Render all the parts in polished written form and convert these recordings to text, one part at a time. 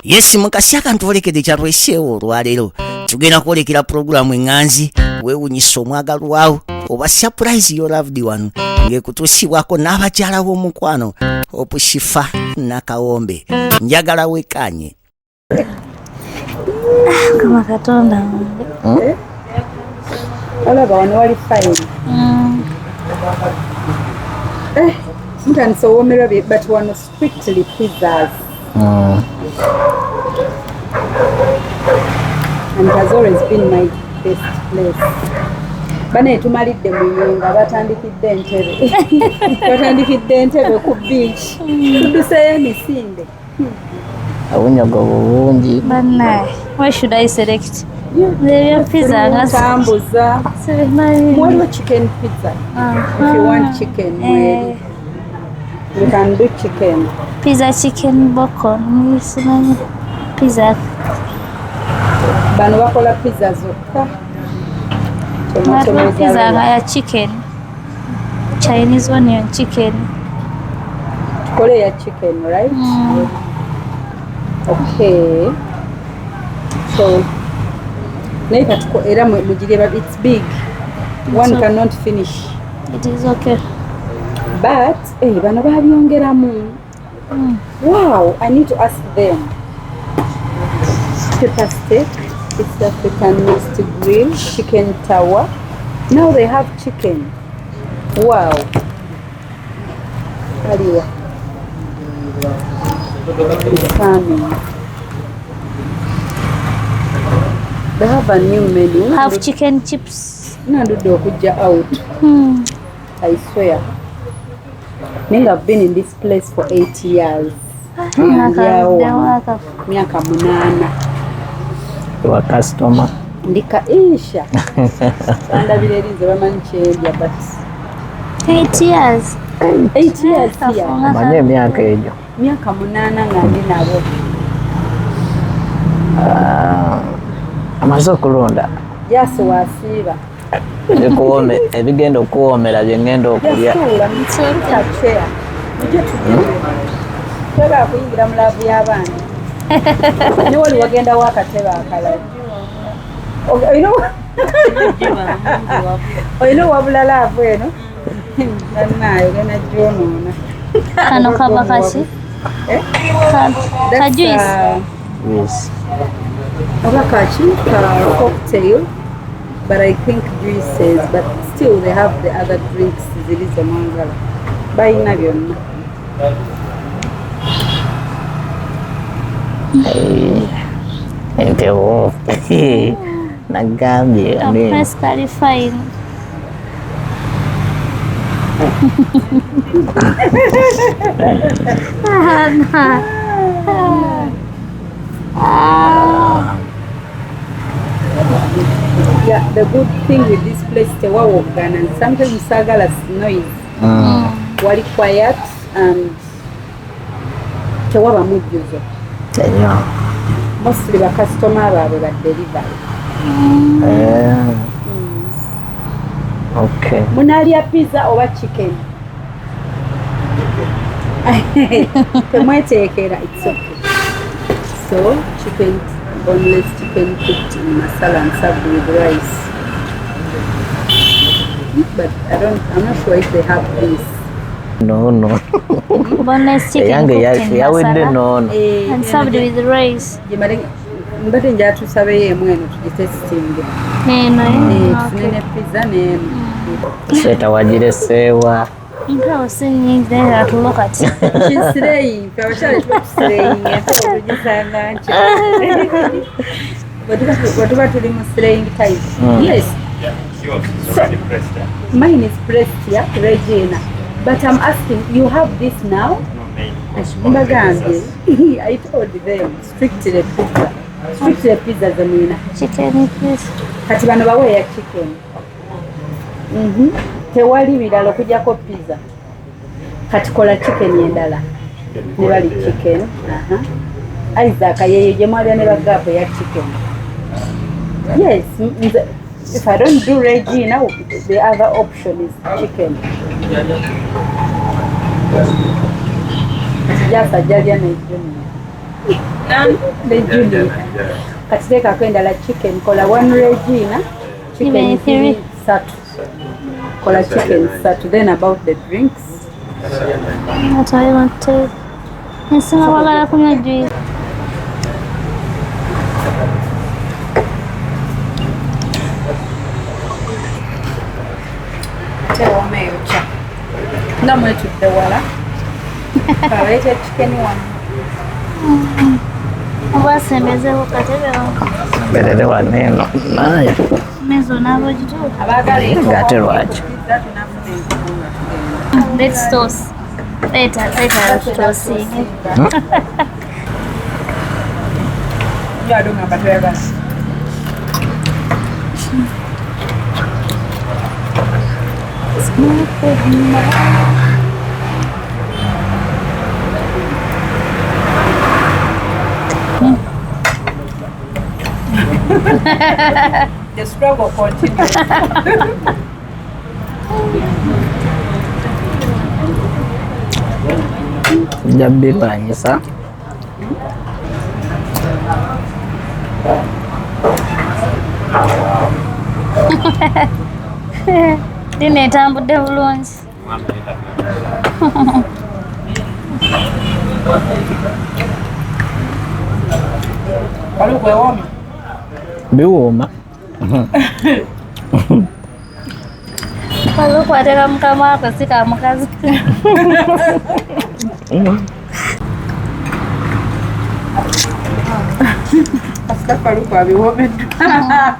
Yes mukasi akantuolekede kyatweseewo olwaleero tugenda kwolekera pulogulaamu eŋŋanzi weewunyisa omwagalwawo oba surprise your loved one ng'ekutuusibwako n'abakyala b'omukwano Opushifa Nakawombe njagala wekanye kama Katonda olaba wano wali fine mutandise owoomerwa but wano strictly pizzas and has always been my best place. Bane tumalidde munyonga batandikidde entebe ku beach tuduseyo emisinde awunyago bulungi bannaye. Why should I select? The pizza tambuza waliwo chicken pizza if you want chicken you can do chicken chicken bacon pizza bano bakola pizza zokka pizza ya chicken Chinese onion chicken tukole ya chicken right okay so naika era mugireba it's big one cannot finish it is okay but bano babyongeramu wow I need to ask them pepper steak, East African mixed grill, chicken tower. Now they have chicken. Wow. Aliwa. It's coming. They have a new menu. Have chicken chips. No, do kuja out. I swear. I've been in this place for 8 years. Miaka 8. wa customer ndika isha ndabire rinze bamanyi kyendya but 8 years here manye myaka ejo myaka 8 ngandi nabo amaze okulonda yaso wasiiba ebikuwome ebigenda okuwoomera bye ngenda okulya chair teba kuyingira mu laavu y'abaana ni wali wagenda wakateba akala oyino wabula laavu eno nayo gena jonoona kano kaba kashi ka juice yes oba kachi ka cocktail but I think juices but still they have the other drinks zilizo mangala bayina byonna Enteo nagambye press qualifying yeah the good thing with this place tewawogana and sometimes sagala noise wali quiet and tewaba mujjuzo mostly ba customer baabwe ba delivery okay munalya pizza oba chicken temweteekera it's okay so chicken boneless chicken cooked in masala and served with rice but I'm not sure if they have this no boneless chicken cooked in masala and served with rice mbadde njala tusabeyo emu eno tugitestinge tunene pizza n'emu setawagireseewa nkawo si nyingi naye natulo kati kisireeyimpe abakyala tuba tusireeyinga ente otugisanga nki bwe tuba tuli mu sireying type yes mine is pressed ya Regina but I'm asking you have this now mbagambye I told them strictly pizza zemwina chicken pizza kati bano bawe ya chicken tewali birala okujjako pizza kati kola chicken endala ne bali chicken Isaac yeyo gye mwalya ne bagaapo ya chicken yes if I don't do Regina the other option is chicken jasa jalya n'ejjoni The Julie. Katiteka kwenda la chicken kola 1 Regina. Chicken 3 satu. Kola chicken satu. Then about the drinks. That's all you want to take. Nisema wala kunywa juice. No more to the water. Parete chicken one. Wasembeze ukatebe wangu. Mbelele wa neno. Naye. Mezo nabo jitu. Ngate lwachi. Let's toast. Later toasting. Ya dunga batwega. The struggle continues. Jambi banyisa. Dine tambudde bulungi. Biwoma. Kalukwateka mukama wako si ka mukazi. Paluku abiwomeddwa.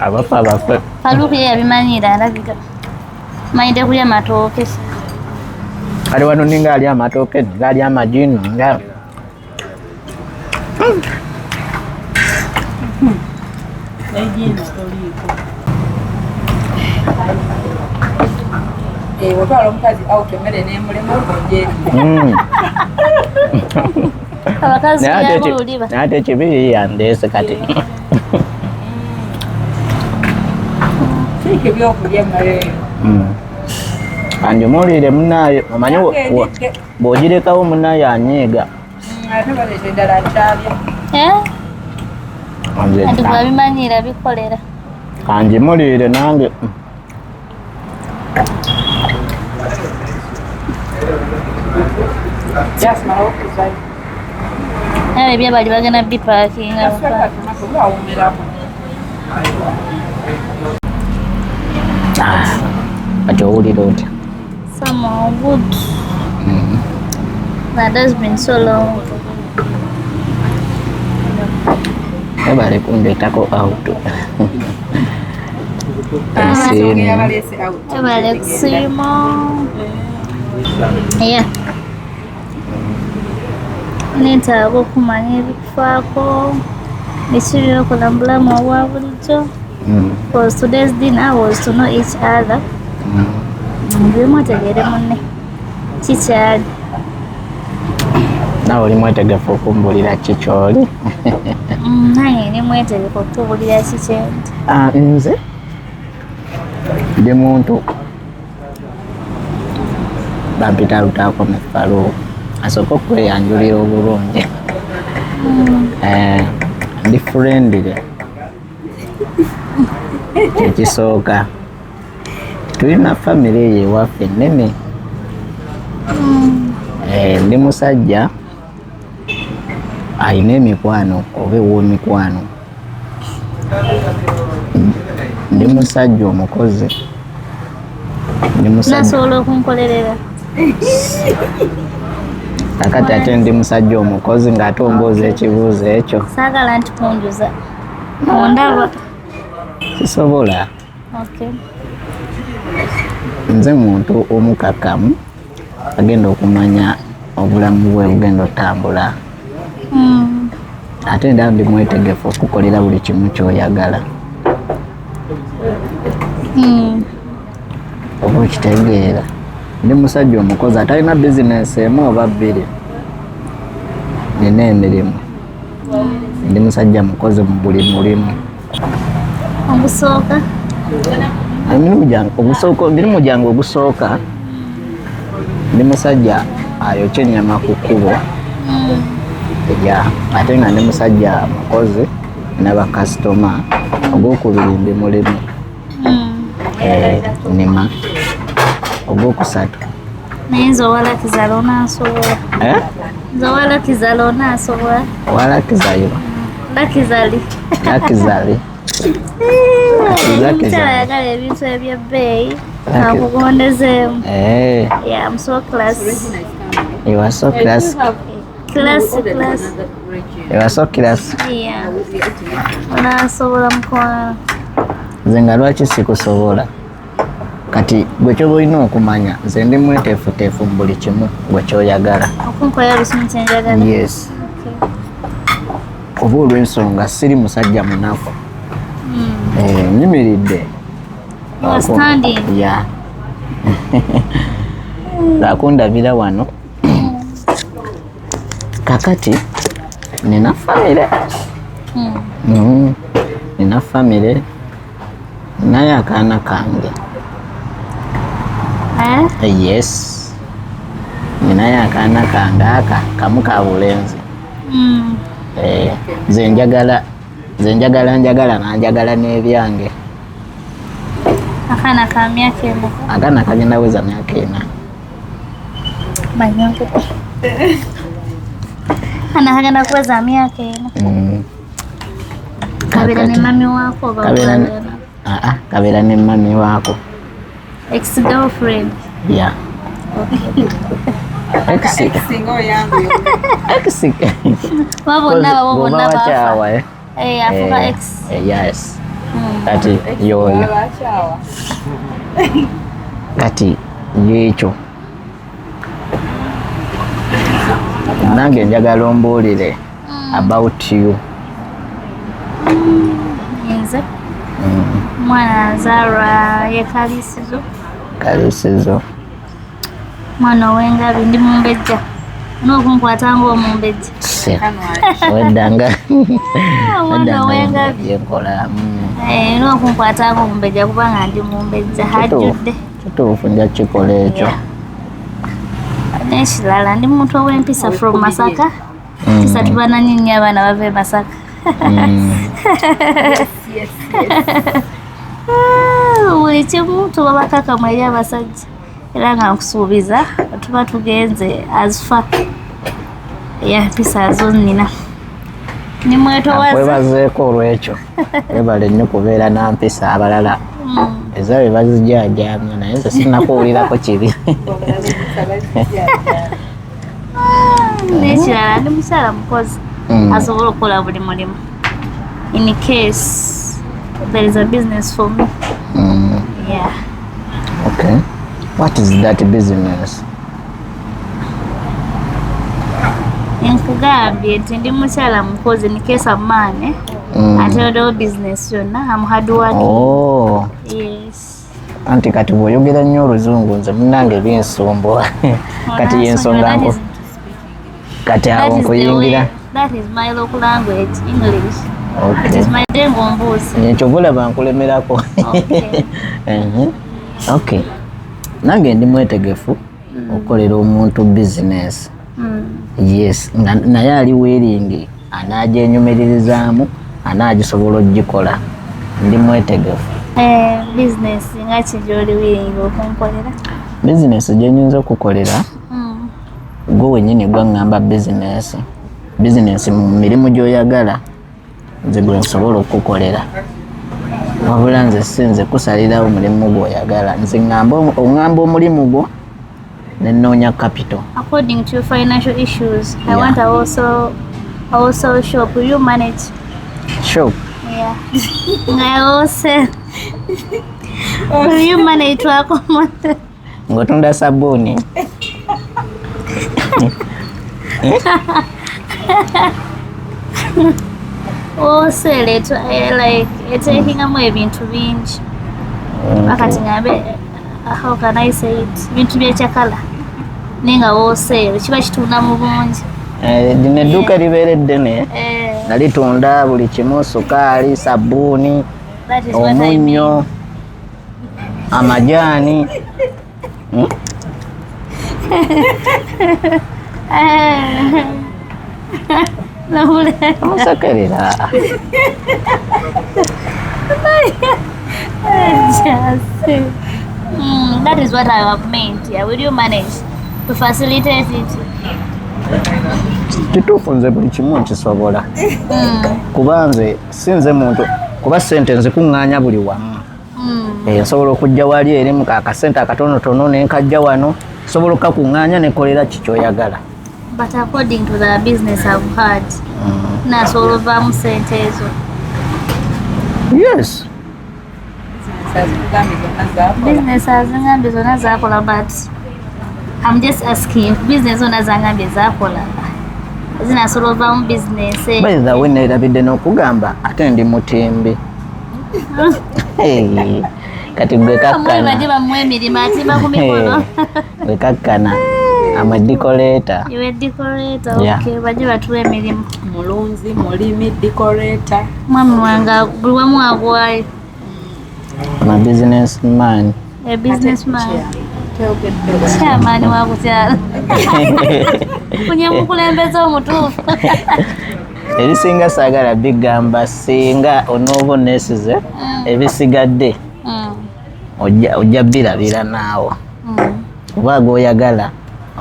Abafe. Paluku ye yabimanyira alabika. Manyide kulya matooke. Ali wano ninga ali amatooke, gali amajini, nga. Watwala omukazi out emmere n'emulema ogonjeeri. Abakazi yabululiba. Nate ekibiri yandeese kati. Kiiko ebyokulya emmere. Kandi muwulire munaaye omanyi bw'ogirekawo munaaye anyiiga. Ate baleeta eddala akyabya. Ati bwabimanyira bikolera. Kangimuliire nange. Jasmine okuzayo. Nawe ebyo bali bagenda bipaakinga. Kati owulira otya? Somehow good. That has been so long. Ebale kundeetako out. Ebale kusiima. Yeah. Neetaaga okumanya ebikufaako biki by'okulambulamu obwa bulijjo. Because today's dinner was to know each other. Buli mwetegeere munne kikyali. Nawe oli mwetegefu okumbulira ki ky'oli? Nange ndi mwetegefu okukubulira ki kyendi. Nze ndi muntu bampita Lutaako Mefalu asooka okweyanjulira obulungi. Ndi friendly. Ekisooka tulina famire eyo ewaffe ennene. Ndi musajja alina emikwano oba ew'emikwano. Ndi musajja omukozi. Nasobola okunkolerera. Kakati ate ndi musajja omukozi ng'ate ombooza ekibuuzo ekyo. Saagala nti kunjuza. Ondaba. Sisobola. Okay. Nze muntu omukakamu agenda okumanya obulamu bwe bugenda otambula. Ate ndaba ndi mwetegefu okukolera buli kimu ky'oyagala. Oba okitegeera. Ndi musajja omukozi atalina bizinesi emu oba bbiri. Nina emirimu. Ndi musajja mukozi mu buli mulimu. Ogusooka? Emirimu gyange ogusooka ndi musajja ayokya ennyama ku kkubo. ya ate nga ne musajja mukozi n'abakasitoma ogwokubiri ndi mulimu nima ogwokusatu naye nze owalakizala onansobola nze owalakizala onansobola walakizayo lakizali omukyala ayagala ebintu ebyebbeeyi akugondezeemu I'm so classy. You are so classy. You are so classy. Yeah. Onansobola mukwano. Nze nga lwaki sikusobola kati gwe kyoba olina okumanya nze ndi mweteefuteefu mu buli kimu gwe kyoyagala. Okunkolera lusimu kyenjagala. Yes. Oba olw'ensonga siri musajja munafu. Nyimiridde. Ya. Lakundabira wano. Kakati nina famire. Nina famire. Naye akaana kange. Yes. Ninaye akaana kange aka kamu ka bulenzi. Nze njagala nanjagala n'ebyange. Akaana ka myaka ena. Akaana kagenda weza myaka ena. Manyangu. Akaana kagenda kuweza myaka ena. Kabeera ne mami waako oba kabeera ne mami waako. Ex-girlfriend. Yeah. Wabona bakyawa afuka ex. Yes. Kati yoyo. Kati yekyo. Nange njagala ombuulire about you. Nze mwana azaalwa ye Kalisizo. Mwana ow'engabi ndi Mumbejja. N'okunkwata ng'Omumbejja. Weddanga. Mwana ow'engabi. N'okunkwata ng'Omumbejja kubanga ndi Mumbejja hajjudde. Kituufu nja kikola ekyo. N'ekirala ndi muntu ow'empisa from Masaka. Kisa tubananyi nnyo abaana bava e Masaka. Buli kimu tuba bakakamu eri abasajja era nga nkusuubiza tuba tugenze azifa empisa zo nnina nimwetowazeekwebazeeko olwekyo webale nnyo kubeera na mpisa abalala ezaabwe bazijaajamya naye nze sinakuwulirako kibi. N'ekirala ndi mukyala mukozi asobola okukola buli mulimu in case there is a business for me. Yeah. Okay. What is that business? Nkugambye nti ndi mukyala mukozi in case of money. Ate business yonna I'm hard working. Oh. Yes. Anti kati bw'oyogera nnyo oluzungu nze munnange binsumbuwa. Kati yensonga nko. Kati awo nkuyingira. That is my local language, English. Okay. That is my dengo mbuzi. Ekyo bulaba nkulemerako. Okay. Okay. Nange ndi mwetegefu okukolera omuntu business. Yes. Naye ali weeringi anagyenyumiririzaamu anagisobola ogikola. Ndi mwetegefu. Business nga kijoli wiringi okunkolera. Business gyenyinza okukolera. Gwe wennyini gwaŋŋamba business. Business mu mirimu gy'oyagala nze gwe nsobola okukolera. Wabula nze sinze kusalirawo mulimu gw'oyagala. Nze oŋŋamba omulimu gwo ne nnoonya capital. According to your financial issues, I want to also shop. Will you manage? Shop? Yeah. I also. Will you manage to accommodate? Ngotunda sabuni. Osele like eteekingamu ebintu bingi. Akati ngambe how can I say it? Bintu byekyakala. Nenga wosele kiba kitunda mu bungi. Dino edduuka libeera eddene nalitunda buli kimu, sukaali, sabbuuni, omunnyo, amajaani. Musekerera. That is what I have meant. Yeah, will you manage to facilitate it? Kituufu nze buli kimu nkisobola kuba nze sinze muntu kuba ssente nzikuŋŋaanya buli wamu nsobola okujja wali erimu akasente akatonotono nenkajja wano sobola okakuŋŋaanya nekolera kikyoyagala. But according to the business I've had, nasobola ovaamu sente ezo. Yes. Business azingambye zonna zaakola, but I'm just asking business zonna zangambye zaakola zinasobola ovaamu business. By the way, neerabidde n'okugamba ate ndi mutimbi. Kati gwe kakkana. Baje bamuwa emirimu atimba ku mikono. Gwe kakkana. I'm a decorator. You're a decorator, Yeah. okay. Baje batuwa emirimu. Mulunzi, mulimi, decorator. Mwami wange buli wamu agwayo. I'm a businessman. A businessman. Chairman wa kukyala. Kunya mukulembeze omutuufu. Ebisinga saagala bigamba singa onooba onneesize ebisigadde ojja birabira naawo. Oba g'oyagala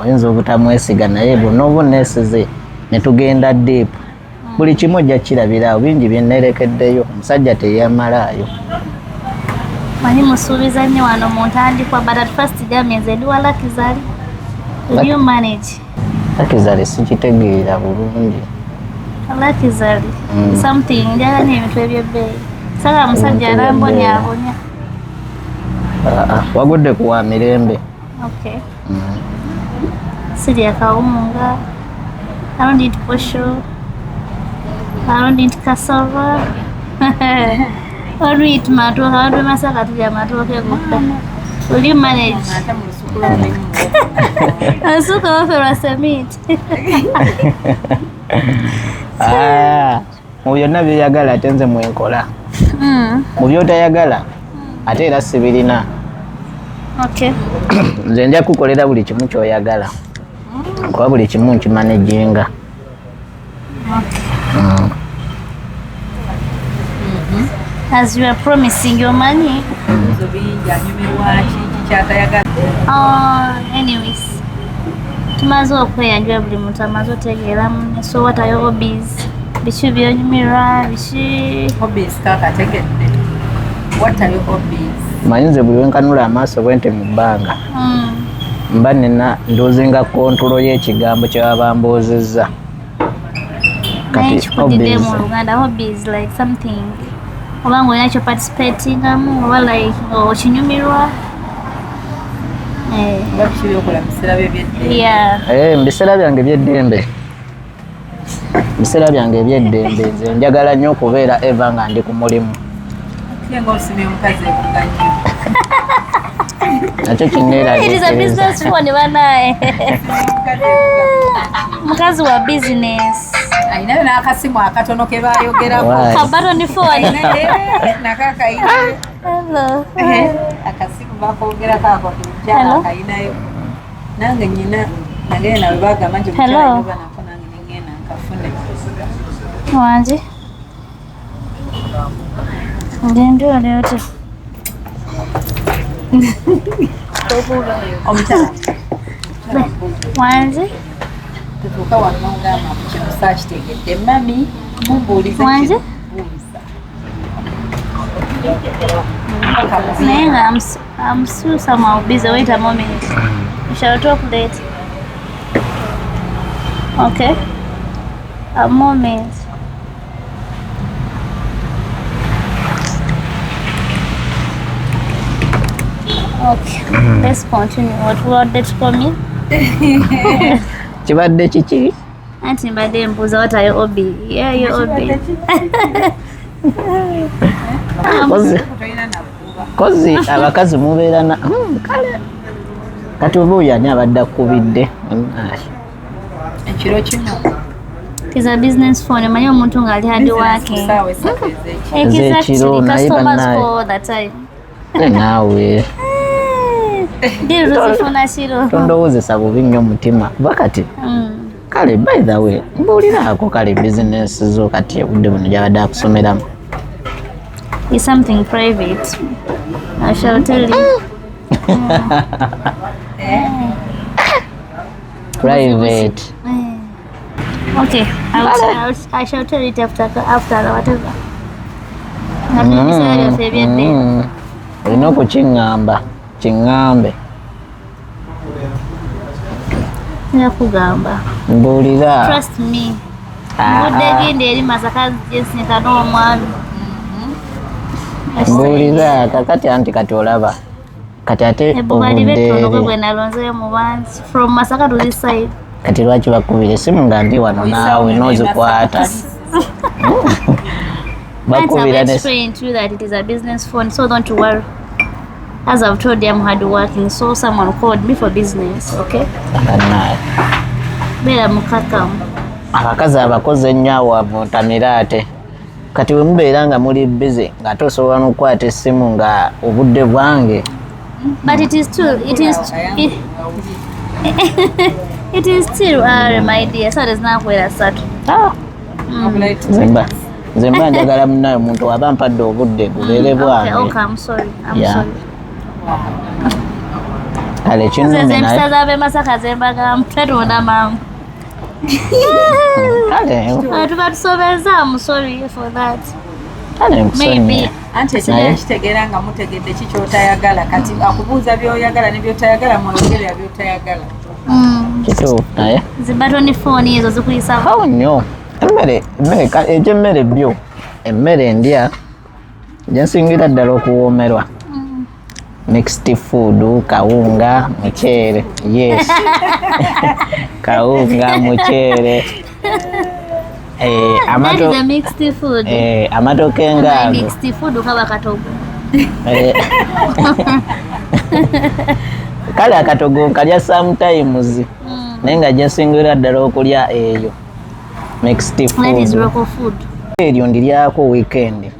oyinza obutamwesiga naye bw'onooba onneesize ne tugenda deep buli kimu ojja kirabiraawo. Bingi bye neerekeddeyo omusajja teyeemalaayo. Manyi musuubiza nnyo wano mu ntandikwa, but at first gamenze ndi wa Lakizali. Will you manage? Lakizali sikitegeera bulungi. Lakizali something njagala nnyo ebintu ebyebbeeyi. Saka musajja alambonyabonya. Wagudde ku wa mirembe. Okay. Sirya kawunga. I don't eat posho. I don't eat cassava. I don't eat matooke. I don't masaka tulya matooke gokka. Will you manage? Asuka waferwa semiti. Mu byonna byoyagala ate nze mwenkola. Mu byotayagala ate era sibirina. Okay. Nze nja kukolera buli kimu kyoyagala kuba buli kimu nkimanejinga. As you are promising your money. Anyways, tumaze okweyanjula buli muntu amaze otegeera munne. So what are your hobbies? Biki byonyumirwa biki? Hobbies kaka tegedde. What are your hobbies? Manyi nze buli wenkanula amaaso bwente mu bbanga mba nina ndoozinga kontulo y'ekigambo kye baba mboozezza. Kati hobbies mu Luganda, hobbies like something oba ng'olina kyo participatingamu oba like okinyumirwa. Bakibyokola biseera byebyedde. Yeah. Mu biseera byange eby'eddembe. Biseera byange eby'eddembe nze njagala nnyo okubeera eva nga ndi ku mulimu. Yenga osimye omukazi ekuganya. Nakyo kinneerabye. It is a business phone banaye. Mukazi wa business. Ayinayo n'akasimu akatono ke baayogerako. Kabatoni phone. Nakakayina. Hello. Akasimu bakoogerako ako kukyala akayinayo. Nange nnyina nagenda bwe bagamba nti mukyala nyoba nako nange nengenda nkafune. Wanje. Ngendo leo. Omukyala. Wanje. Tutuuka wano n'ogamba ku kino saakitegedde. Mami mumbuulize Wanje? Nenga, I'm still somehow busy. Wait a moment. We shall talk later. Okay. A moment. Okay. Let's continue. What wanted for me? Kibadde kiki? Auntie mbadde mbuuza what are your hobby? Yeah, your hobby. Kozi abakazi mubeera na kale kati oba oyo ani abadde akubidde. Ekiro kino. It is a business phone. Manyi omuntu ng'ali hard working. Exactly. Customers for the time. Naawe Diri tuzifuna kiro. tondowoozesa bubi nnyo mutima kuba kati kale by the way mbuuliraako kale business zo kati obudde buno gyabadde akusomeramu. It's something private. I shall tell you. Private. Okay, I shall tell it after whatever. Olina okukiŋŋamba kiŋŋambe. Nakugamba. Mbuulira. Trust me. Budde gende eri Masaka Jessica n'omwami. Mbuulira kakati anti kati olaba. Kati ate obudde nalonzeyo mu bantu from Masaka to this side. Kati lwaki bakubira essimu nga ndi wano naawe n'ozikwata. Bakubira ne explain to you that it is a business phone, so don't worry. As I've told you, I'm hard working, so someone called me for business, okay? Bera mukakamu. Abakazi abakozi ennyo awo muntamira ate. Kati we mubeera nga muli busy nga tosobola n'okukwata essimu nga obudde bwange. But it is still, it is still my dear, so there's not where I start. Nze mba njagala munnayo omuntu aba mpadde obudde bubeere bwange. Okay, I'm sorry. Sorry. Kale kinene naye. Nze abe Masaka zembaga mperonda mamu. Kale. Tuba tusobeza, I'm sorry for that. Kale nkusonyiye. Anti ekirala kitegeera nga mutegedde ki ky'otayagala kati akubuuza by'oyagala ne by'otayagala mwogere by'otayagala. Kituufu naye. Zibatoni fooni ezo zikuyisa. Awo nnyo. Emmere byo. Emmere ndya gyensingira ddala okuwoomerwa. Mixed food, kawunga, muceere. Yes. Kawunga, muceere. That is a mixed food. Amatoke ngaago. Mixed food kaba katogo. Kale akatogo nkalya sometimes. Naye nga gyensingira ddala okulya eyo. Mixed food. That is local food. Eryo ndiryako weekend.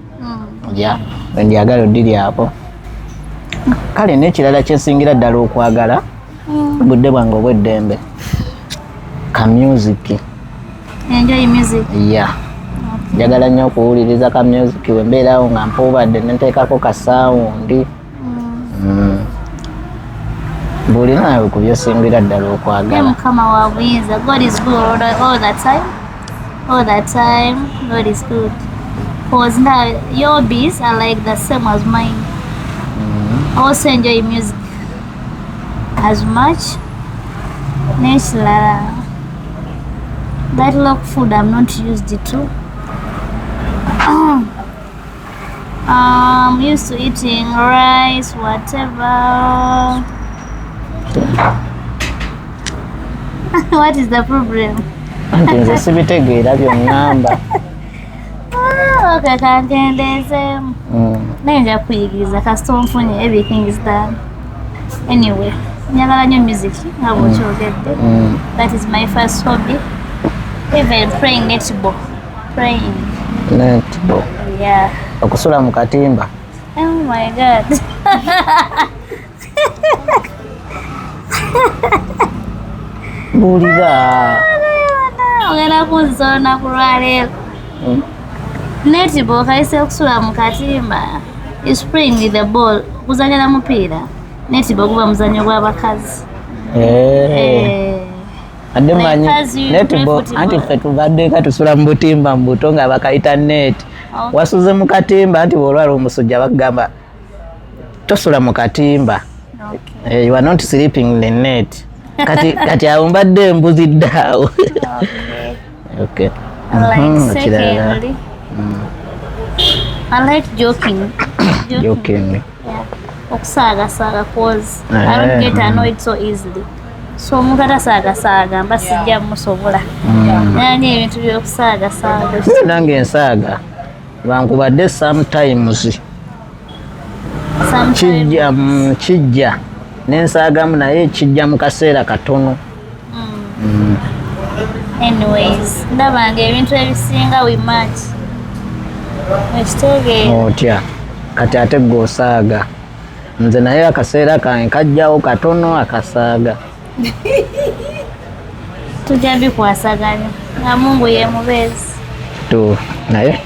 Ja, ndyagala oddiryako. Kale n'ekirala kyensingira ddala okwagala budde bwange obw'eddembe ka music. Enjoy music? Yeah. Njagala nnyo okuwuliriza ka music we mbeerawo nga mpuubadde ne nteekako ka sound. Buli naawe ku byosingira ddala okwagala. Mukama wa buyinza. God is good all the time. All the time, God is good. Because now your hobbies are like the same as mine. I also enjoy music as much. Neshla, that local food I'm not used to. I'm used to eating rice, whatever. What is the problem? Anti nze sibitegeera by'oŋŋamba. Okay, kangendezemu. Naye nja kuyigiriza kasita onfunye everything is done. Anyway, njagala nnyo music nga bw'okyogedde. That is my first hobby. Even playing netball. Netball. Yeah. Okusula mu katimba. Oh my God. Mbuulira. Ogenda kunzisa olunaku lwaleero. Netball kayise okusula mu katimba is playing with the ball. Kuzannya na mupiira. Netball guba muzannyo gw'abakazi. Adde manyi netball anti ffe tubadde katusula mu butimba mu buto nga bakayita net. Wasuze mu katimba anti bw'olwala omusujja bakugamba tosula mu katimba. You are not sleeping in the net. Kati awo mbadde embuzidde awo. Okay. Secondly, I like joking. Joking. Yeah. Okusaagasaaga cause I don't get annoyed so easily. So omuntu atasaagasaaga mba sijja musobola. Naye ebintu by'okusaagasaaga. Nange ensaaga bankubadde sometimes. Kijja n'ensaagamu naye kijja mu kaseera katono. Anyways, ndabanga ebintu ebisinga we match. Otya kati ate gw'osaaga. Nze naye akaseera kange kajjawo katono akasaaga. tujja bikwasaganya nga Mungu ye mubeezi. tu naye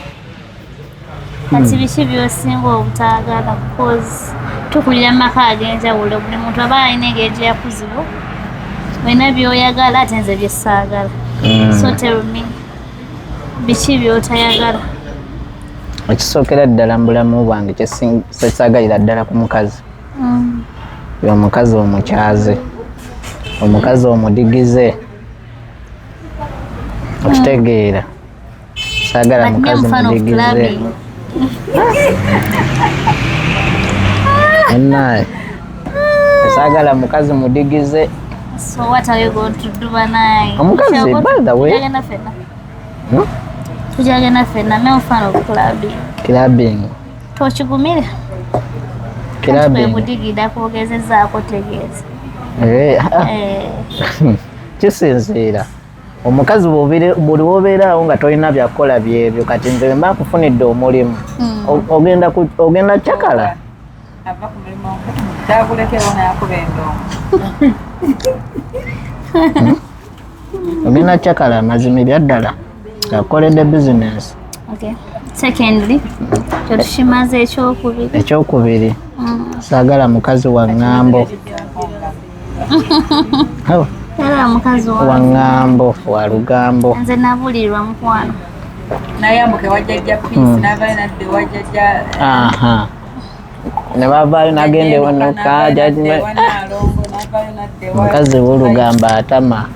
Kati biki by'osinga obutaagala because tukulira mu maka ag'enjawulo, buli muntu aba alina engeri gye yakuzibwa, olina by'oyagala ate nze bye ssaagala. So tell me, biki by'otayagala? ekisookera ddala mu bulamu bwange kyesaagalira ddala ku mukazi omukazi omukyaze, omukazi omudigize, okitegeera. Saagala mukazi mudigize ennaye, saagala mukazi mudigize. So what are you going to do banaye? Omukazi by the way tujagenda ffenna me mufano clubbing. Clubbing. Tokigumire? Clubbing. Budigida kwogezezaako tegeeza. Kisinziira. Omukazi buli wobeerawo nga tolina byakukola byebyo, kati nze mba nkufunidde omulimu ogenda kyakala. Ava ku mulimu takulekera onayakuba endongo. Ogenda kyakala mazima byaddala akoledde business. Okay. Secondly, kyotukimaze ekyokubiri. Ekyokubiri, saagala mukazi wa ŋŋambo. Era mukazi wa ŋŋambo wa lugambo. nze nabulirwa mukwano. Nayambuke wajjajja Peace n'avaayo nadde wajjajja. Aha. Ne bavaayo nagende wanoka mukazi w'olugamba atama.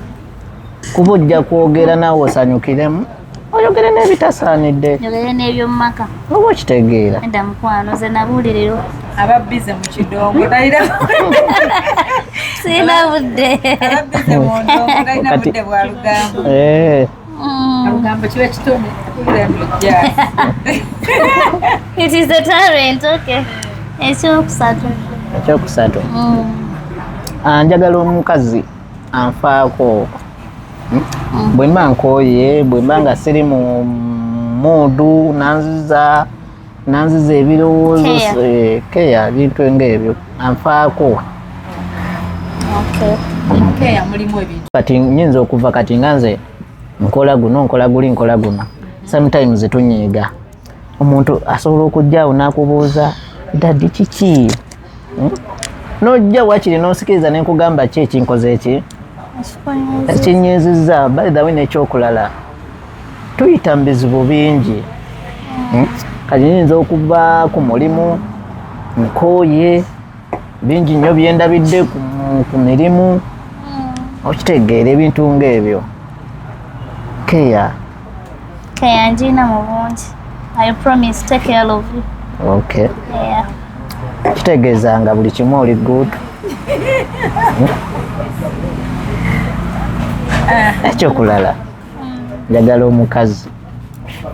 Kuba ojja kwogera naawe osanyukiremu, oyogere n'ebitasaanidde. Njogere n'eby'omu maka. Oba okitegeera. Edda mukwano nze nabulirirwa. Aba bize mu kidongo talina Sina budde. aba bize mu ndongo talina budde bwa lugambo. Lugambo kiba kitone kulembejja. It is the talent, okay. Ekyokusatu. Ekyokusatu. Njagala omukazi anfaako. Bwe mba nkooye, bwe mba nga siri mu muudu, nanziza ebirowoozo, keya bintu ng'ebyo anfaako. Keya mulimu ebintu. Kati nyinza okuva kati nga nze nkola guno nkola guli nkola guno. Sometimes tunyiiga. Omuntu asobola okujjaawo n'akubuuza dadi kiki? N'ojja wakiri n'osikiriza ne nkugamba ki ekinkoze eki? Ekinyiizizza by the way n'ekyokulala. Tuyita mu bizibu bingi. Kati nyinza okuva ku mulimu nkooye bingi nnyo byendabidde ku mirimu. Okitegeera ebintu ng'ebyo. Keya. Keya njina mu bungi. I promise take care of you. Okay. Yeah. Kitegeeza nga buli kimu oli good. Ekyokulala, njagala omukazi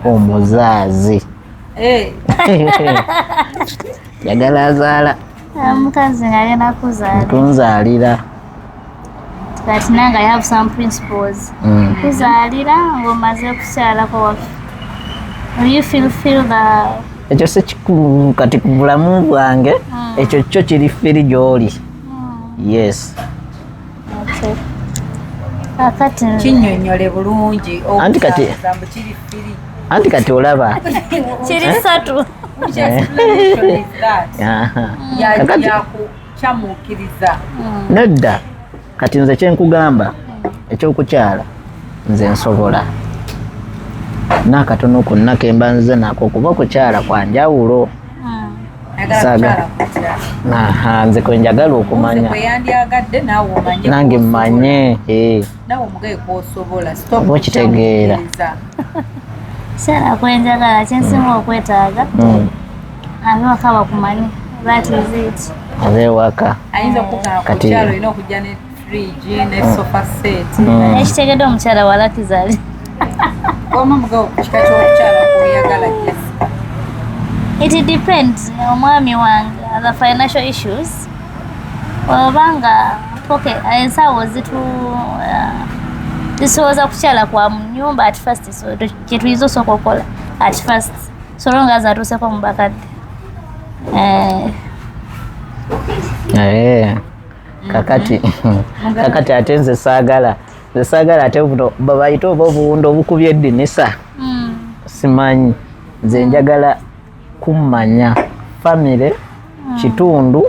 omuzaazi. Njagala azaala. Omukazi ng'agenda kuzaala. Tunzaalira. Kati nange I have some principles. Kuzaalira ng'omaze kukyalako waffe. Will you feel the... Ekyo si kikulu kati ku bulamu bwange, ekyo kyo kiri firi gy'oli. Yes. Okay. Akati Kinnyonnyole bulungi. Anti kati anti kati olaba. kiri ssatu. Kyamuukiriza. Nedda kati nze kyenkugamba ekyokukyala nze nsobola. N'akatono konna ke mba nze nako kuba okukyala kwa njawulo. Nze kwe njagala okumanya. Yandyagadde naawe omanye. Nange mmanye. Naawe omugaye kw'osobola. Oba okitegeera. Kyala kwenjagala kyensinga okwetaaga. Abewaka bakumanyi. That is it. Abewaka. Ayinza okukugamba ku kyalo olina okujja ne fridge ne sofa set. Ekitegedde omukyala walakizaali. Wama mugawo ku kika ky'okukyala kweyagala yes. It depends. Omwami wange the financial issues. Obanga okay, ensawo zisoboza kukyala kwa mu nyumba at first, so kyetuyiza osooka okukola at first so long as atuuseko mu bakadde. Kakati ate nze saagala Saagala ate buno babayita oba obuwundo obukubye eddinisa simanyi nze njagala kummanya famire kitundu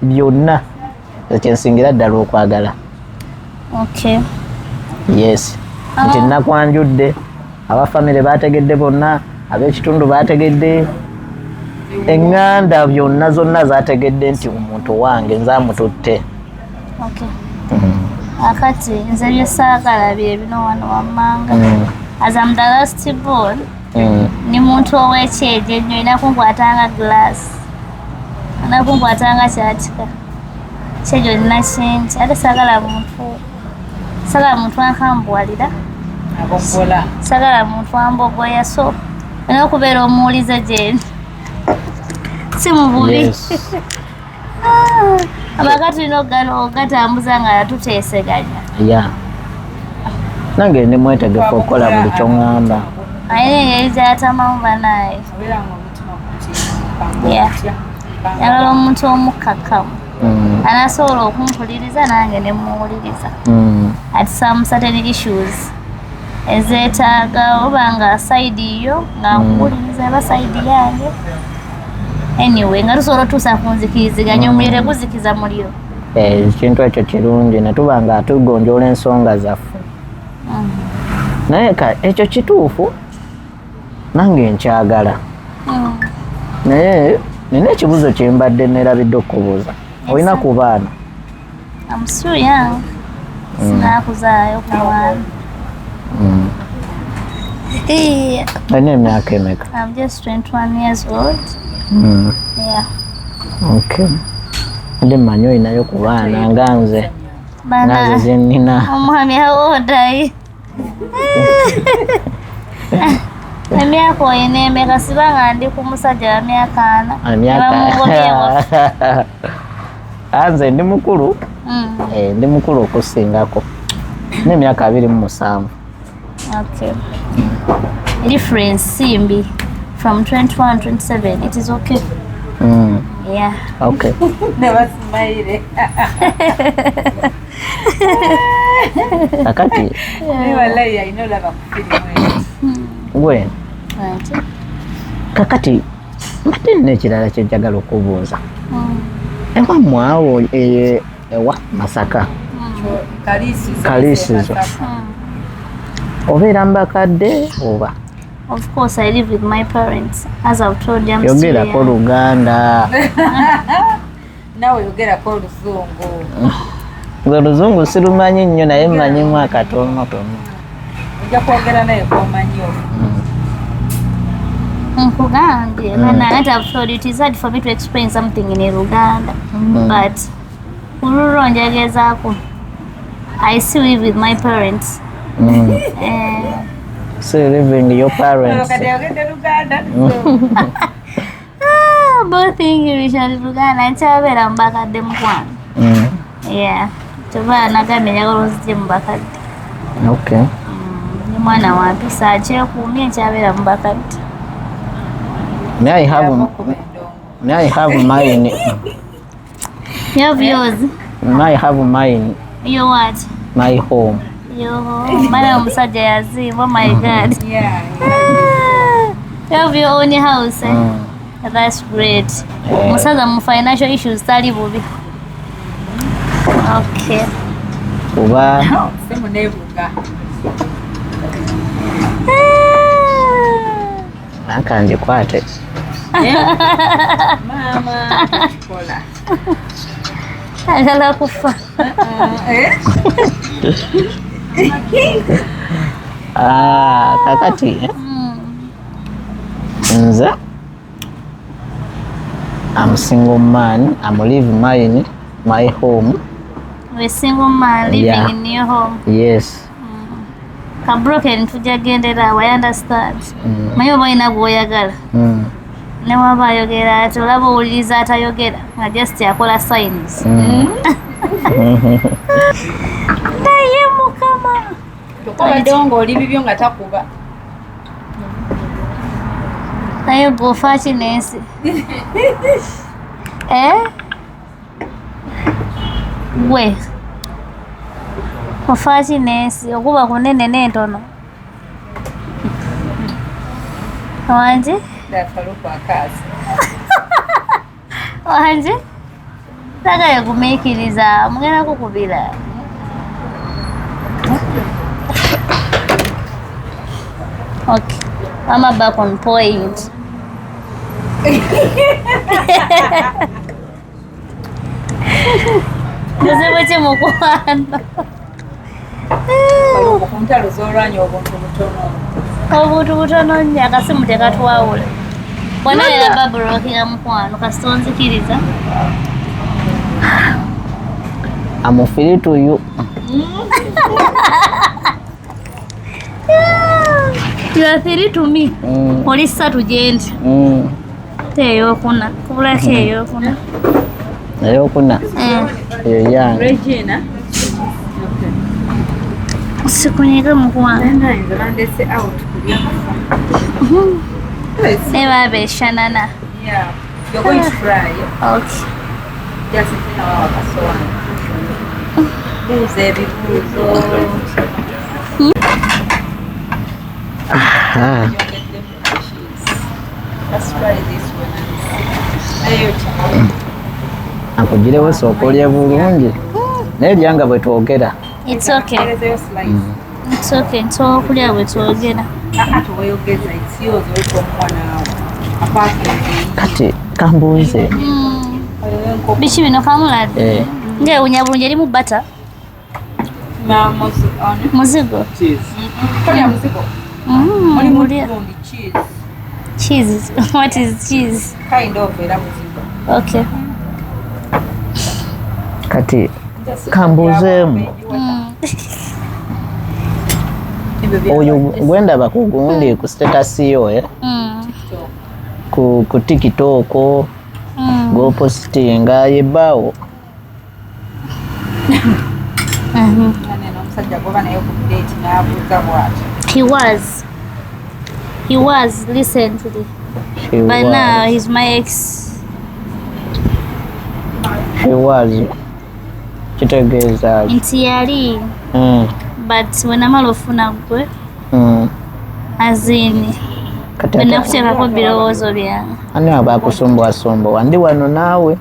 byonna ekyensingira ddala okwagala. Okay. Yes nti nakwanjudde abafamire bategedde bonna ab'ekitundu bategedde eŋŋanda byonna zonna zategedde nti omuntu wange nze amututte. Okay. Akati nze bye saagala bye bino wano wammanga. As I'm the last born, ni muntu ow'ekyejo ennyo olina kunkwatanga glass. Olina kunkwatanga kyatika. Kyejo nina kingi ate saagala muntu akambuwalira. Saagala muntu ambogoya so olina okubeera omuwulize gyendi. Si mu bubi. Abakati tulina ogatambuza nga tuteeseganya. Yeah. Nange ndi mwetegefu okukola buli ky'oŋŋamba. Ayina engeri gy'atamamu banaye. Yagala omuntu omukkakkamu. Anasobola okumpuliriza nange ne muwuliriza. At some certain issues ezeetaaga oba nga sayidi yo nga nkuwuliriza eba sayidi yange. Anyway, nga tusobola otuusa ku nzikiriziganya omuliro guzikiza muliro. Ekintu ekyo kirungi ne tuba nga tugonjoola ensonga zaffe. Naye ekyo kituufu nange nkyagala. Naye nina ekibuzo kye mbadde neerabidde okubuuza. Olina ku baana? I'm still young. Sinakuzaayo ku baana. Olina emyaka emeka? I'm just 21 years old. Yeah. Okay. Ndi mmanyi olinayo ku baana nga nze. Naze ze nnina. Omwami how old are you? Emyaka oyina emeka sibanga ndi ku musajja wa myaka 4. Nze ndi mukulu. Ndi mukulu okusingako. N'emyaka 27. Okay. Difference simbi from 21 to 27. It is okay. Yeah. Okay. Never smile. Akati. Wallahi I know lava kufili Gwe. Kakati mbadde nina ekirala kye njagala okubuuza. Ewa mwawo ewa Masaka. Kalisizo. Obeera mbakadde oba? Of course I live with my parents. As I've told you, I'm still yogerako young. Luganda. Nawe yogerako Luzungu. Gwe Luzungu sirumanyi nnyo naye mmanyimu akatonotono. Ojja kwogera naye komanyo. Nkugambye, and I've told you it is hard for me to explain something in Luganda. But Kuluro njagezaako. I still live with my parents. Still living with your parents. Both English and Luganda nkyabera mbakadde mukwano. Yeah. Toba nagambye njagala ozije mubakadde. Okay. Ni mwana wa mpisa akyekuumye nkyabera mubakadde. May I have mine? You have yours? May I have mine? Your what? My home. Your home? Mwana omusajja yazimba, oh my God. Yeah. You have your own house, eh? That's great. Musaza mu financial issues tali bubi. Okay. Kuba Semu nebuga. akanjikwate. Mama kola. Agala kufa. Kakati nze I'm single man. I'm living my home. We're single man living Yeah. in your home. Yes. Kabroken tujagendera, I understand. Mayo balina gwoyagala. Ne waba ayogera ati olaba owuliriza atayogera nga just akola signs. Naye Mukama. Tokola ng'oli bibyo nga takuba. Naye bw'ofa kinensi. Gwe Ofaaki n'ensi okuba kunene n'entono. Wanje? Wanje? Sagala kumiikiriza mugenda kukubira. Okay. I'm back on point. Kuzibu ki mukwano? Kuntalo z'olwanya obuntu butono. Obuntu butono nnyo akasimu tekatwawula. Bwonna era babulokera mukwano kasita onzikiriza. I'm a free to you. You are free to me. Oli ssatu gyendi. Eyokuna. Kubulako eyokuna. Eyokuna. Eyo yange. Regina. Sikunyega mukwano. Nze bandese out kulya. Ne baba eshanana. Yeah. You're going to fry. Okay. Just sitting around kasowani. Buuza ebibuuzo. Let's try this one. Akugirewo sookolya bulungi. Naye byanga bwe twogera. It's okay. It's okay. Nsobola okulya bwe twogera. Kati kambuuze. Biki bino kamuladde? Ng'ewunya bulungi erimu bata. Muzigo. Mulya. Cheese. What is cheese? Kind of era muzigo. Okay. Kati kambuuzeemu. Oyo gwendaba ku gundi ku status yo ku TikTok go postinga yebbaawo. He was recently. But now he's my ex. She was. Kitegeeza. Nti yali. But when amala ofuna gwe. Azini. Kati nakuteekako birowoozo byange. Ani aba akusumbwasumbuwa ndi wano naawe.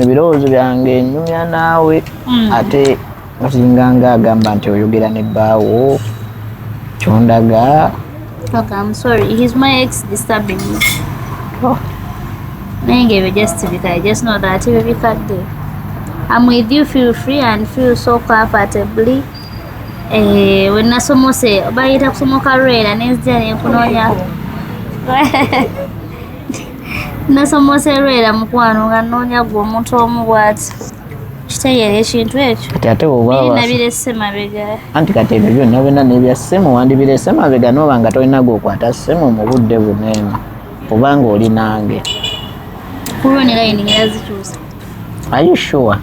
Ebirowoozo byange nyumya naawe. Ate osinganga agamba nti oyogera ne bbaawo. Kyondaga. Okay, I'm sorry. He's my ex disturbing me. Oh. Nengebe just because I just know that he can't do. I'm with you, feel free and feel so comfortably. When nasomose bayita kusomoka rwera nezija nenkunonya. Nasomose rwera mukwano nga nnonya gwe omuntu omu bw'ati. Kitegeera ekintu ekyo. Kati ate bw'oba nabirese mabega. Anti kati ebyo byonna byonna n'ebya ssimu wandibirese mabega n'oba nga tolina gw'okwata ssimu mu budde buneemu obanga oli nange. Kulwo ne layini yazikyusa. Are you sure?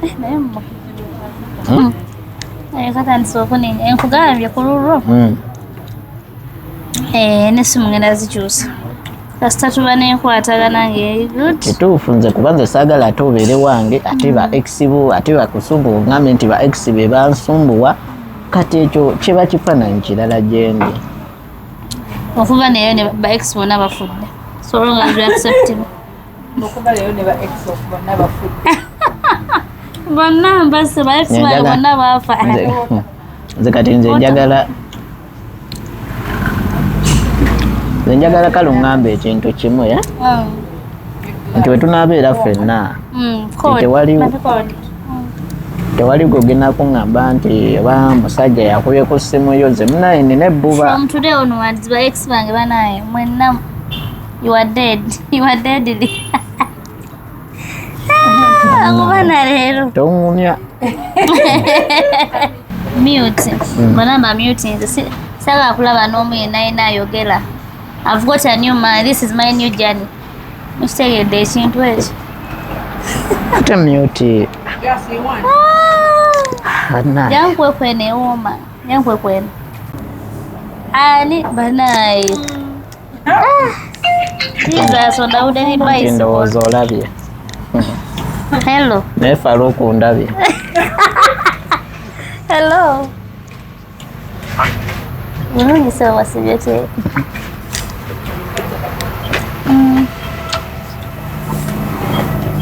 Katandisa okunenya enkugambye ku lulwo. N'essimu ngenda zikyusa. Kasita tuba nenkwatagana ng'eri good. Kituufu nze kuba nze saagala ate obeere wange ate ba ex bo ate bakusumbuwa ogambe nti ba ex be bansumbuwa kati ekyo kiba kifaananyi kirala gyendi. Okuva neyo ne ba ex bonna bafudde. So long as you accept him. Okuva leero ne ba ex bonna bafudde. Bonna mbase ba ex bonna bafa. Nze kati nze njagala njagala kale ŋŋamba ekintu kimu ya nti we tunaabeera ffenna tewali gogenda kuŋŋamba nti oba musajja yakubye ku ssimu yo ze munaye nebbuba. From today onwards ba ex bange banaye mwenna you are dead. You are dead. Akubana leero toŋŋumya mute banamba mute nze saagala kulaba n'omu yenna yenna ayogera. I've got a new man. This is my new journey. Mukitegedde ekintu ekyo. ate myuti yankwekweni ewooma yankwekweni ani banaye Jesus ondawudde ni bicycle. ndowooza olabye Hello. naye fala okundabye. Hello. Mulungi sawa wasibye te.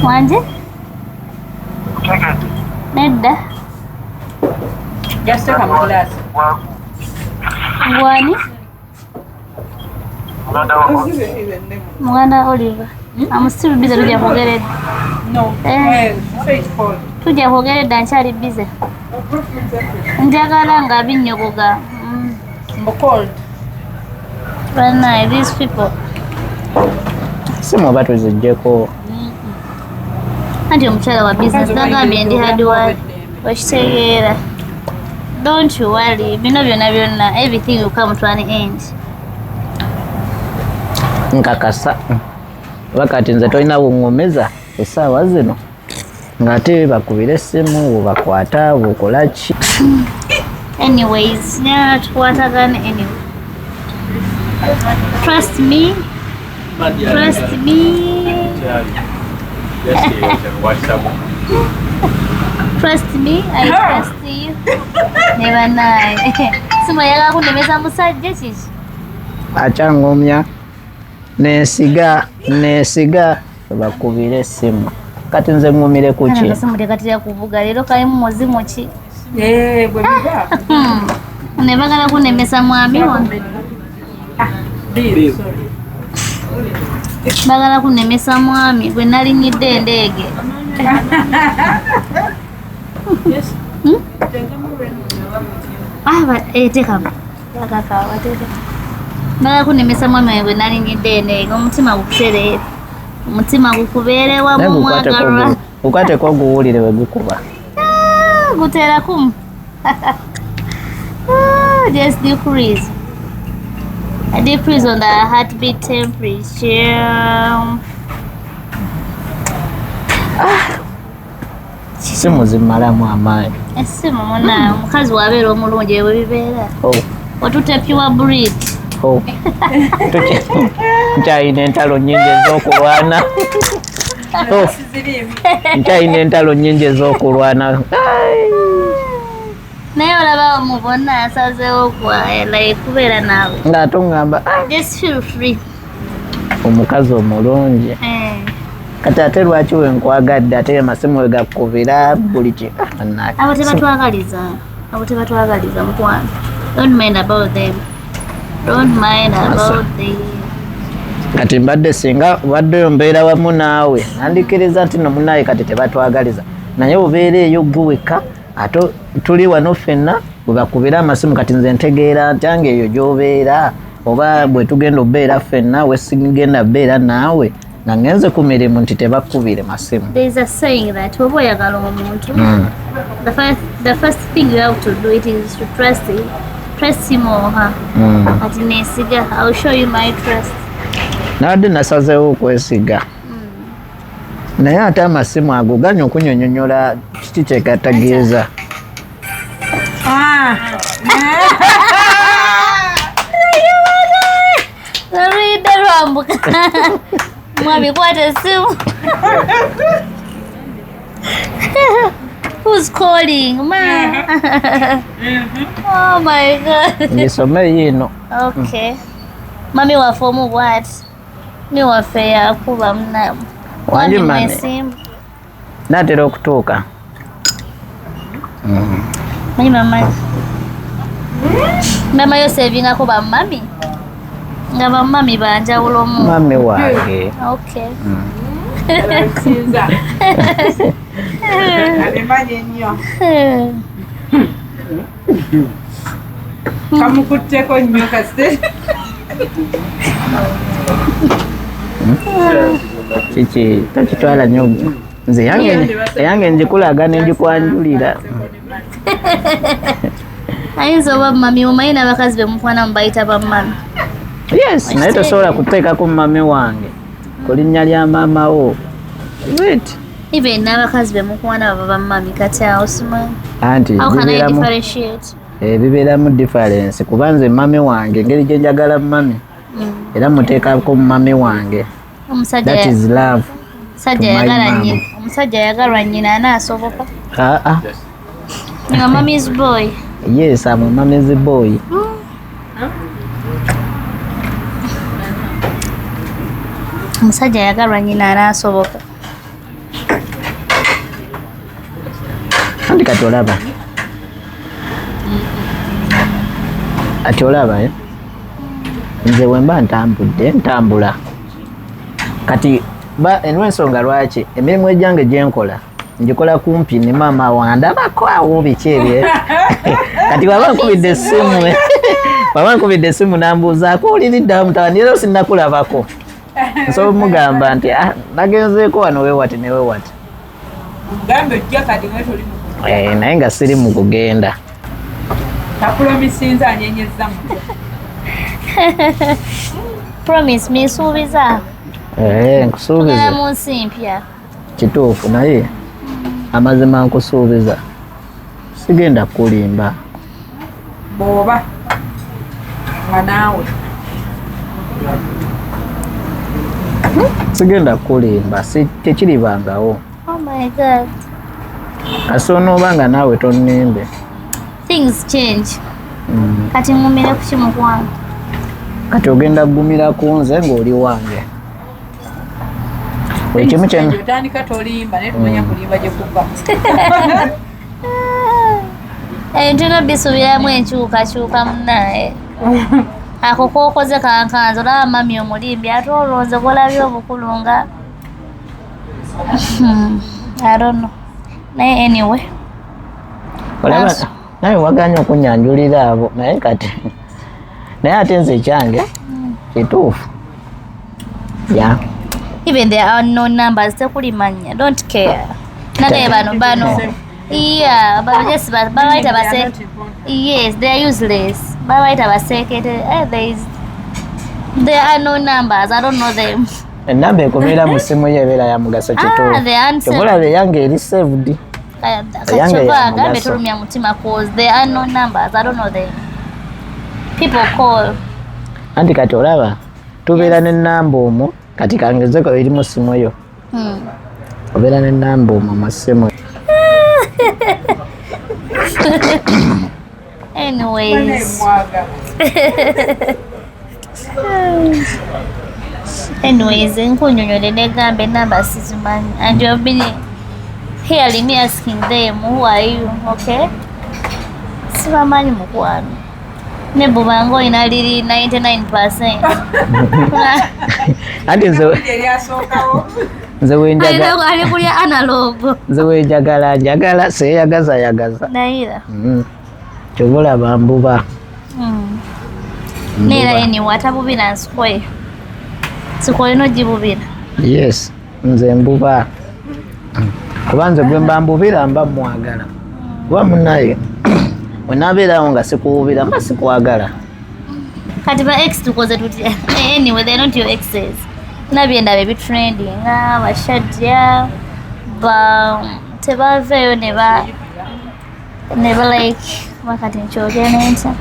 Wanje? Nedda. Just take a glass. Gwani? Muganda Oliver. I'm still busy tujja kwogeredde. No. Say it cold. Tujja kwogeredde nkyali busy. Njagala nga binnyogoga. Cold. Bana, these people. simu oba tuziggyeko. Anti omukyala wa business nagambye ndi hardware. Okitegeera. Don't you worry. Bino byonna everything will come to an end. Nkakasa oba kati nze tolina buŋŋomeza essaawa zino ng'ate bakubira essimu bubakwata bukola ki. Anyways, nyala tukwatagana anyway. Trust me. Trust me. Trust me, I trust you. Never naye. Simu yagala kunemeza musajja kiki? Akyangomya neesiga bakubira essimu kati nze ŋŋumire ku ki. Simu tekatira kuvuga leero kalimu muzimu ki? Bwe biba. Ne bagala kunemesa mwami wange. Bagala kunemesa mwami gwe nalinyidde endeege. Tekamu. Bagala kunemesa mwami wange gwe nalinyidde endeege. Omutima gukutereere. Omutima gukubeere wamu mwagalwa. Gukwateko oguwulire we gukuba. Gutera kumu. Just decrease. A decrease on the heartbeat temperature. Simu zimalamu amaanyi. Essimu muna mukazi wabeera omulungi ebwe bibeera. Otute pure breed. Nkyalina entalo nnyingi ez'okulwana. Nkyalina entalo nnyingi ez'okulwana. Naye olaba mubona asazeewo kwala kubeera naawe. Ng'ate oŋŋamba Just feel free. omukazi omulungi. Kati ate lwaki we nkwagadde ate amasimu we gakubira buli ki. Abo tebatwagaliza mukwano. Don't mind about them. Don't mind about them. Kati mbadde singa waddeyo mbeera wamu naawe nandikiriza nti no munaawe kati tebatwagaliza naye obeera eyo ggwe wekka ate tuli wano ffenna bwe bakubira amasimu kati nze ntegeera nti ange eyo gy'obeera oba bwe tugenda obeera ffenna we sigenda beera naawe nga ngenze ku mirimu nti tebakubire masimu. There is a saying that oba oyagala omuntu the first thing you have to do it is to trust him or her. Ati neesiga, I will show you my trust. Nabadde nasazeewo okwesiga naye ate amasimu ago ganya okunyonyonyola kiki kyekatageeza. Lolwidde lwambuka mwami kwata essimu. Who's calling? Oh my God. Ngisome yiino. Okay. Mami waffe omubwati. Ni waffe yakuba munamu. Wangi mami. Naatera okutuuka. Manyi mama. Mama yo savingako bamami. Nga bamami banjawulo mu. Mami wange. Okay. Abimanyi nnyo. Kamukutteko nnyo kasite. Kiki takitwala nnyo nze eyange njikulaga nenjikwanjulira. Ayinza oba mami omanyi n'abakazi bemukwana mubayita bamami. Yes, naye tosobola kuteekako mami wange ku linnya lya maama wo. Wait. Even n'abakazi bemukwana baba bamami kati awo simanyi. Anti How can I differentiate? Bibeeramu difference kuba nze mami wange engeri gye njagala mami era muteekako mami wange. That is love. Omusajja yagalwa nnyina anaasoboka. You're mommy's boy. Yes, I'm a mommy's boy. Omusajja yagalwa nnyina anaasoboka. Anti kati olaba. Ati olaba nze wemba ntambula. Kati enwa ensonga lwaki emirimu egyange gyenkola njikola kumpi ne maama wandabako awo biki ebyo. Kati baba nkubidde essimu nambuuzaako oliriddawo mutabani era sinnakulabako. Nsobola omugamba nti nagenzeeko wano wewati ne wewati. Naye nga siri mu kugenda. Promise me nsuubiza. Nkusuubiza. Mu nsi mpya. Kituufu naye amazima nkusuubiza sigenda kulimba. Bw'oba nga naawe sigenda kulimba tekiribangawo. Oh my God. Ate onooba nga naawe tonnimbe. Things change. Kati ngumire ku kimu kwange. Kati ogenda kugumira ku nze ng'oli wange. Ekimu kyonna otandika tolimba naye tumanya kulimba gye kuva. Entuna bisubiramu enkyukakyuka munnaye. Ako kookoze kankanze olaba mami omulimbi ate olowooza golabye obukulu nga I don't know. Naye anyway. olaba naye waganya okunyanjulira abo naye kati naye ate nze ekyange kituufu. Even the unknown numbers tekulimanya, don't care. Nagaye bano yeah, but just babaita base. Yes, they are useless. Babaita basekete. There are unknown numbers, I don't know them. Enamba ekomera mu ssimu ye ebeera ya mugaso kituufu. The answer. Tebulaba eyange eri saved. Kachovaga betulumya mutima cause the unknown numbers, I don't know them. People call. Anti kati olaba tubeera n'ennamba omwo kati kangezeko eri mu ssimu yo. Obeera n'ennamba omwo mu ssimu. Anyways, nkunyonyole negamba enamba sizimanyi and you have been hearing me asking them who are you, okay? Sibamanyi mukwano. Ne bubanga olina liri 99%. Anti nze wenjagala. Ali kulya analog. Nze wenjagala seyagaza. Naira. Kyobulaba mbuba. Neera anyway atabubira nsukwe. Sikole no jibubira. Yes, nze mbuba. Kuba nze gwe mba mbubira mba mwagala. Kuba munnaye wenabeerawo nga sikuwubira mba sikwagala. Kati ba ex tukoze tutya. Anyway, they're not your exes. Nabyenda baby trending nga bashajja tebaveeyo ne ba like wakati nkyogera nenta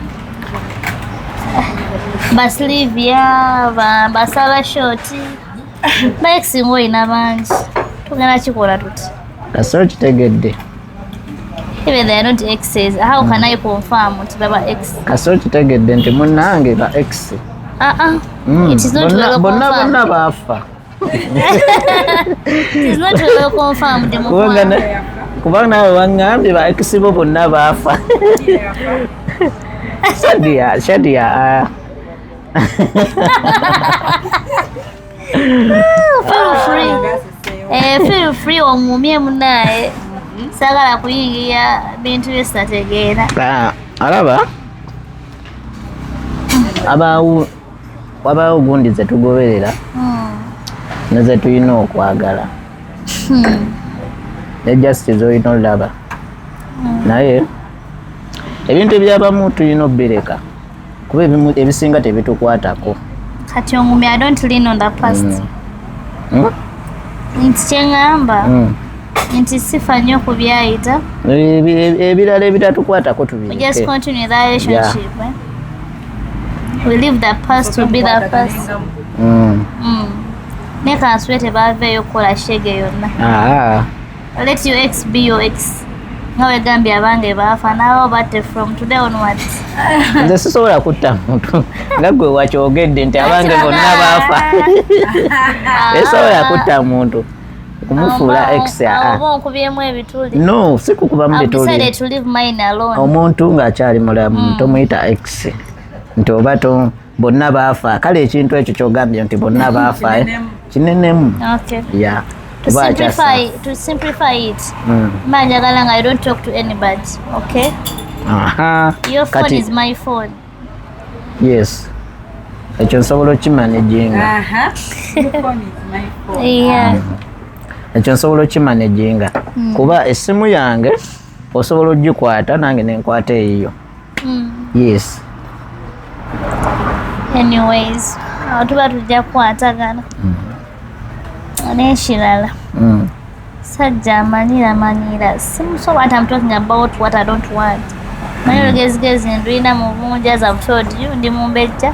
basilivia basala shoti ba ex ngo ina bangi tugenda kikola tuti Kasoro kitegedde. Even they are not exes. How can I confirm nti baba ex? Kasoro kitegedde nti munnange ba ex. It is not well confirmed. Bonna baafa. It is not well confirmed. Kubanga nawe wangambye ba ex bo bonna baafa. Shadia. Feel free omumye munaye. Sagala kuyingira bintu byesitategeera. Alaba wabaawo gundi ze tugoberera neze tulina okwagala ne justice olina olaba naye ebintu ebyabamu tulina obbireka kuba ebisinga tebitukwatako. Kati ongumi I don't lean on the past. Nti kyeŋŋamba nti sifa nnyo ku byayita. Ebirala ebitatukwatako tubireke. We just continue that relationship. We leave the past to be the past. Ne kansule tebaveeyo kukola shege yonna. Let your ex be your ex. nga wegambye abange baafa naawe batte from today onwards. Nze sisobola kutta muntu nga gwe wakyogedde nti abange bonna baafa. Esobola kutta muntu kumufuula ex. Oba onkubyemu ebituli. No, si kukubamu bituli. I've decided to leave mine alone. Omuntu ng'akyali mulamu tomuyita ex nti oba bonna baafa. Kale ekintu ekyo kyogambye nti bonna baafa kinenemu. Okay. Yeah. To simplify it, manjagala nga I don't talk to anybody, okay? Your phone is my phone. Yes. Ekyo nsobola okimanaginga. Yeah. Ekyo nsobola okimanaginga. Kuba essimu yange osobola ogikwata nange nenkwata eyo. Yes. Anyways, tuba tujja kukwatagana. N'ekirala sajja amanyira simusobola ati I'm talking about what I don't want. Manyi olugezigezi ndulina mu bungi as I've told you ndi mumbejja.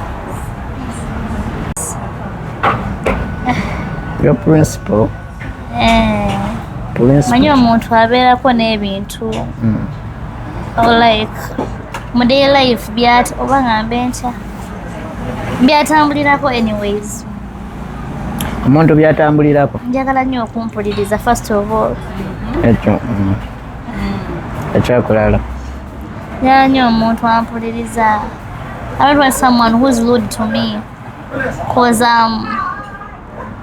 Your principle. Manyi omuntu abeerako n'ebintu like mu day life oba ngambe ntya byatambulirako anyways. Omuntu byatambulirako. Njagala nnyo okumpuliriza first of all. Ekyo. Ekyakulala. Njagala nnyo omuntu ampuliriza. I don't want someone who's rude to me. Cause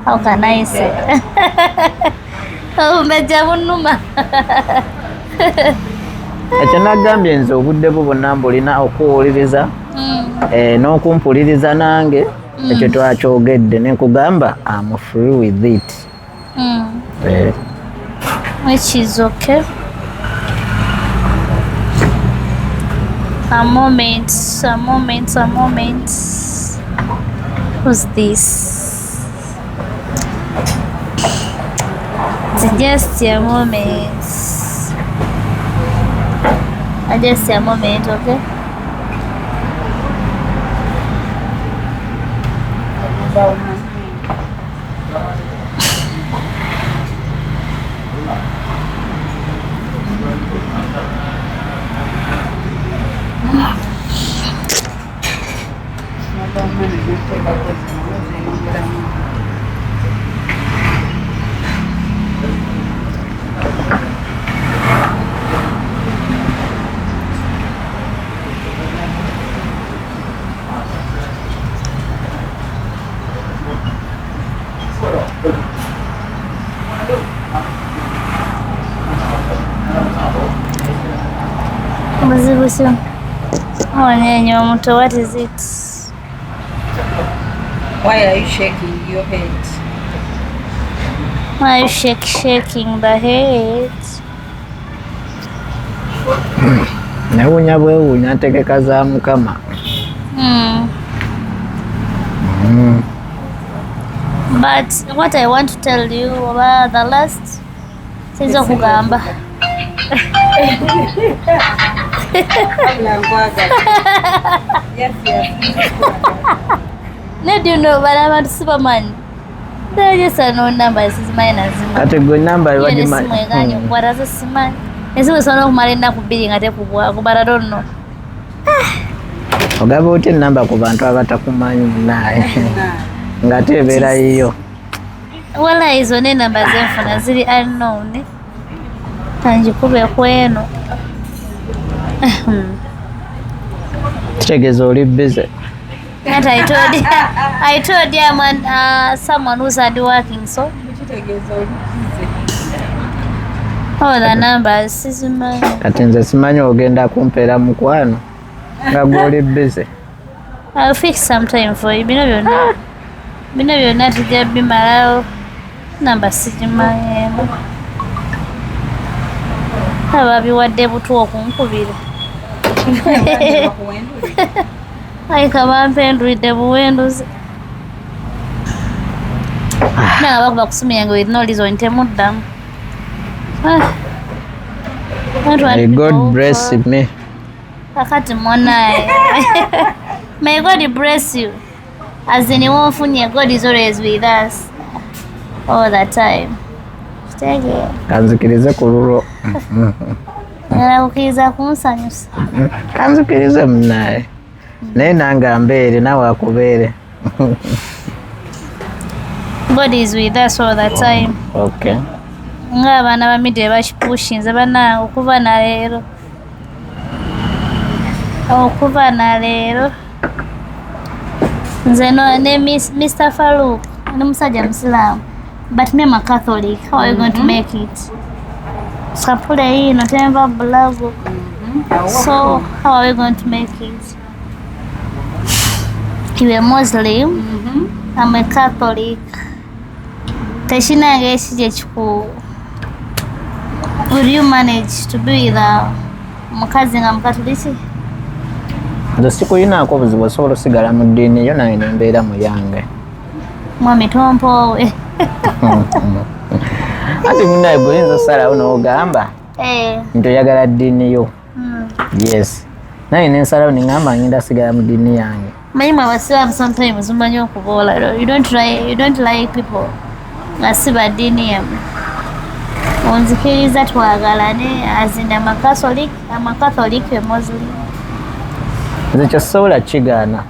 how can I say? Mbejja bunnuma. Ekyo nagambye nze obudde bwonna mbulina okuwuliriza n'okumpuliriza nange. Ekyo twakyogedde nekugamba I'm free with it. Which is okay. A moment. Who's this? It's just a moment. Just a moment, okay? What is it? Why are you shaking your head? Why are you shaking the head? Newunya bwewunya ntegeka za Mukama. But what I want to tell you about the last since okugamba. No, do you know what I'm at Superman? There is no number, is mine as Ate gwe number what is my what as a seaman? Is it one of Marina bidding at a but I don't know. Ogaba otya namba ku bantu abatakumanyi naye ng'ate ebeera yiyo. Wala izo ne namba zenfuna ziri unknown. Tanjikube kweno. Kitegeeza oli busy. And I told you I'm someone who's hard working, so. Oh, the numbers, sizimanyi. Kati nze simanyi ogenda kumpeera mukwano nga gw'oli busy. I'll fix some time for you. Bino byonna tujja bimalawo. Namba sizimanyi. Aba biwadde butu okunkubira. Ayi kabampendulidde buwenduzi. Naga bakuba kusumira nga with no reason temuddamu. May God bless me. Kakati munaye. May God bless you. As in wonfunye, God is always with us. All the time. Kanzikirize ku lulwo. Ngala kukiriza kunsanyusa. Kanzikirize munaye. Naye nange mbeere nawe akubeere. God is with us all the time. Okay. Ng'abaana ba media bakipushinze bannange okuva na leero. Nze ne Mr. Farouk ne musajja Musiraamu, but me am a Catholic. How are you going to make it? Sapule ino temba bulago. So how are we going to make it? You're a Muslim. I'm a Catholic. Tashinange ekije kikulu. Will you manage to be with mukazi nga mukatoliki? Nze sikuyinaako buzibu osobola osigala mu ddiini yo naye nembeera mu yange. Mwami tompoowe. Ati munaye goyinza osalawo n'ogamba nti oyagala ddiini yo. Yes. Naye nensalawo ningamba ngenda sigala mu ddiini yange. Manyi mwe abasiraamu sometimes mumanyi okuboola. You don't like people nga si ba ddiini yammwe. Onzikiriza twagalane azinda Catholic a Muslim. Nze kyo sobola kigaana.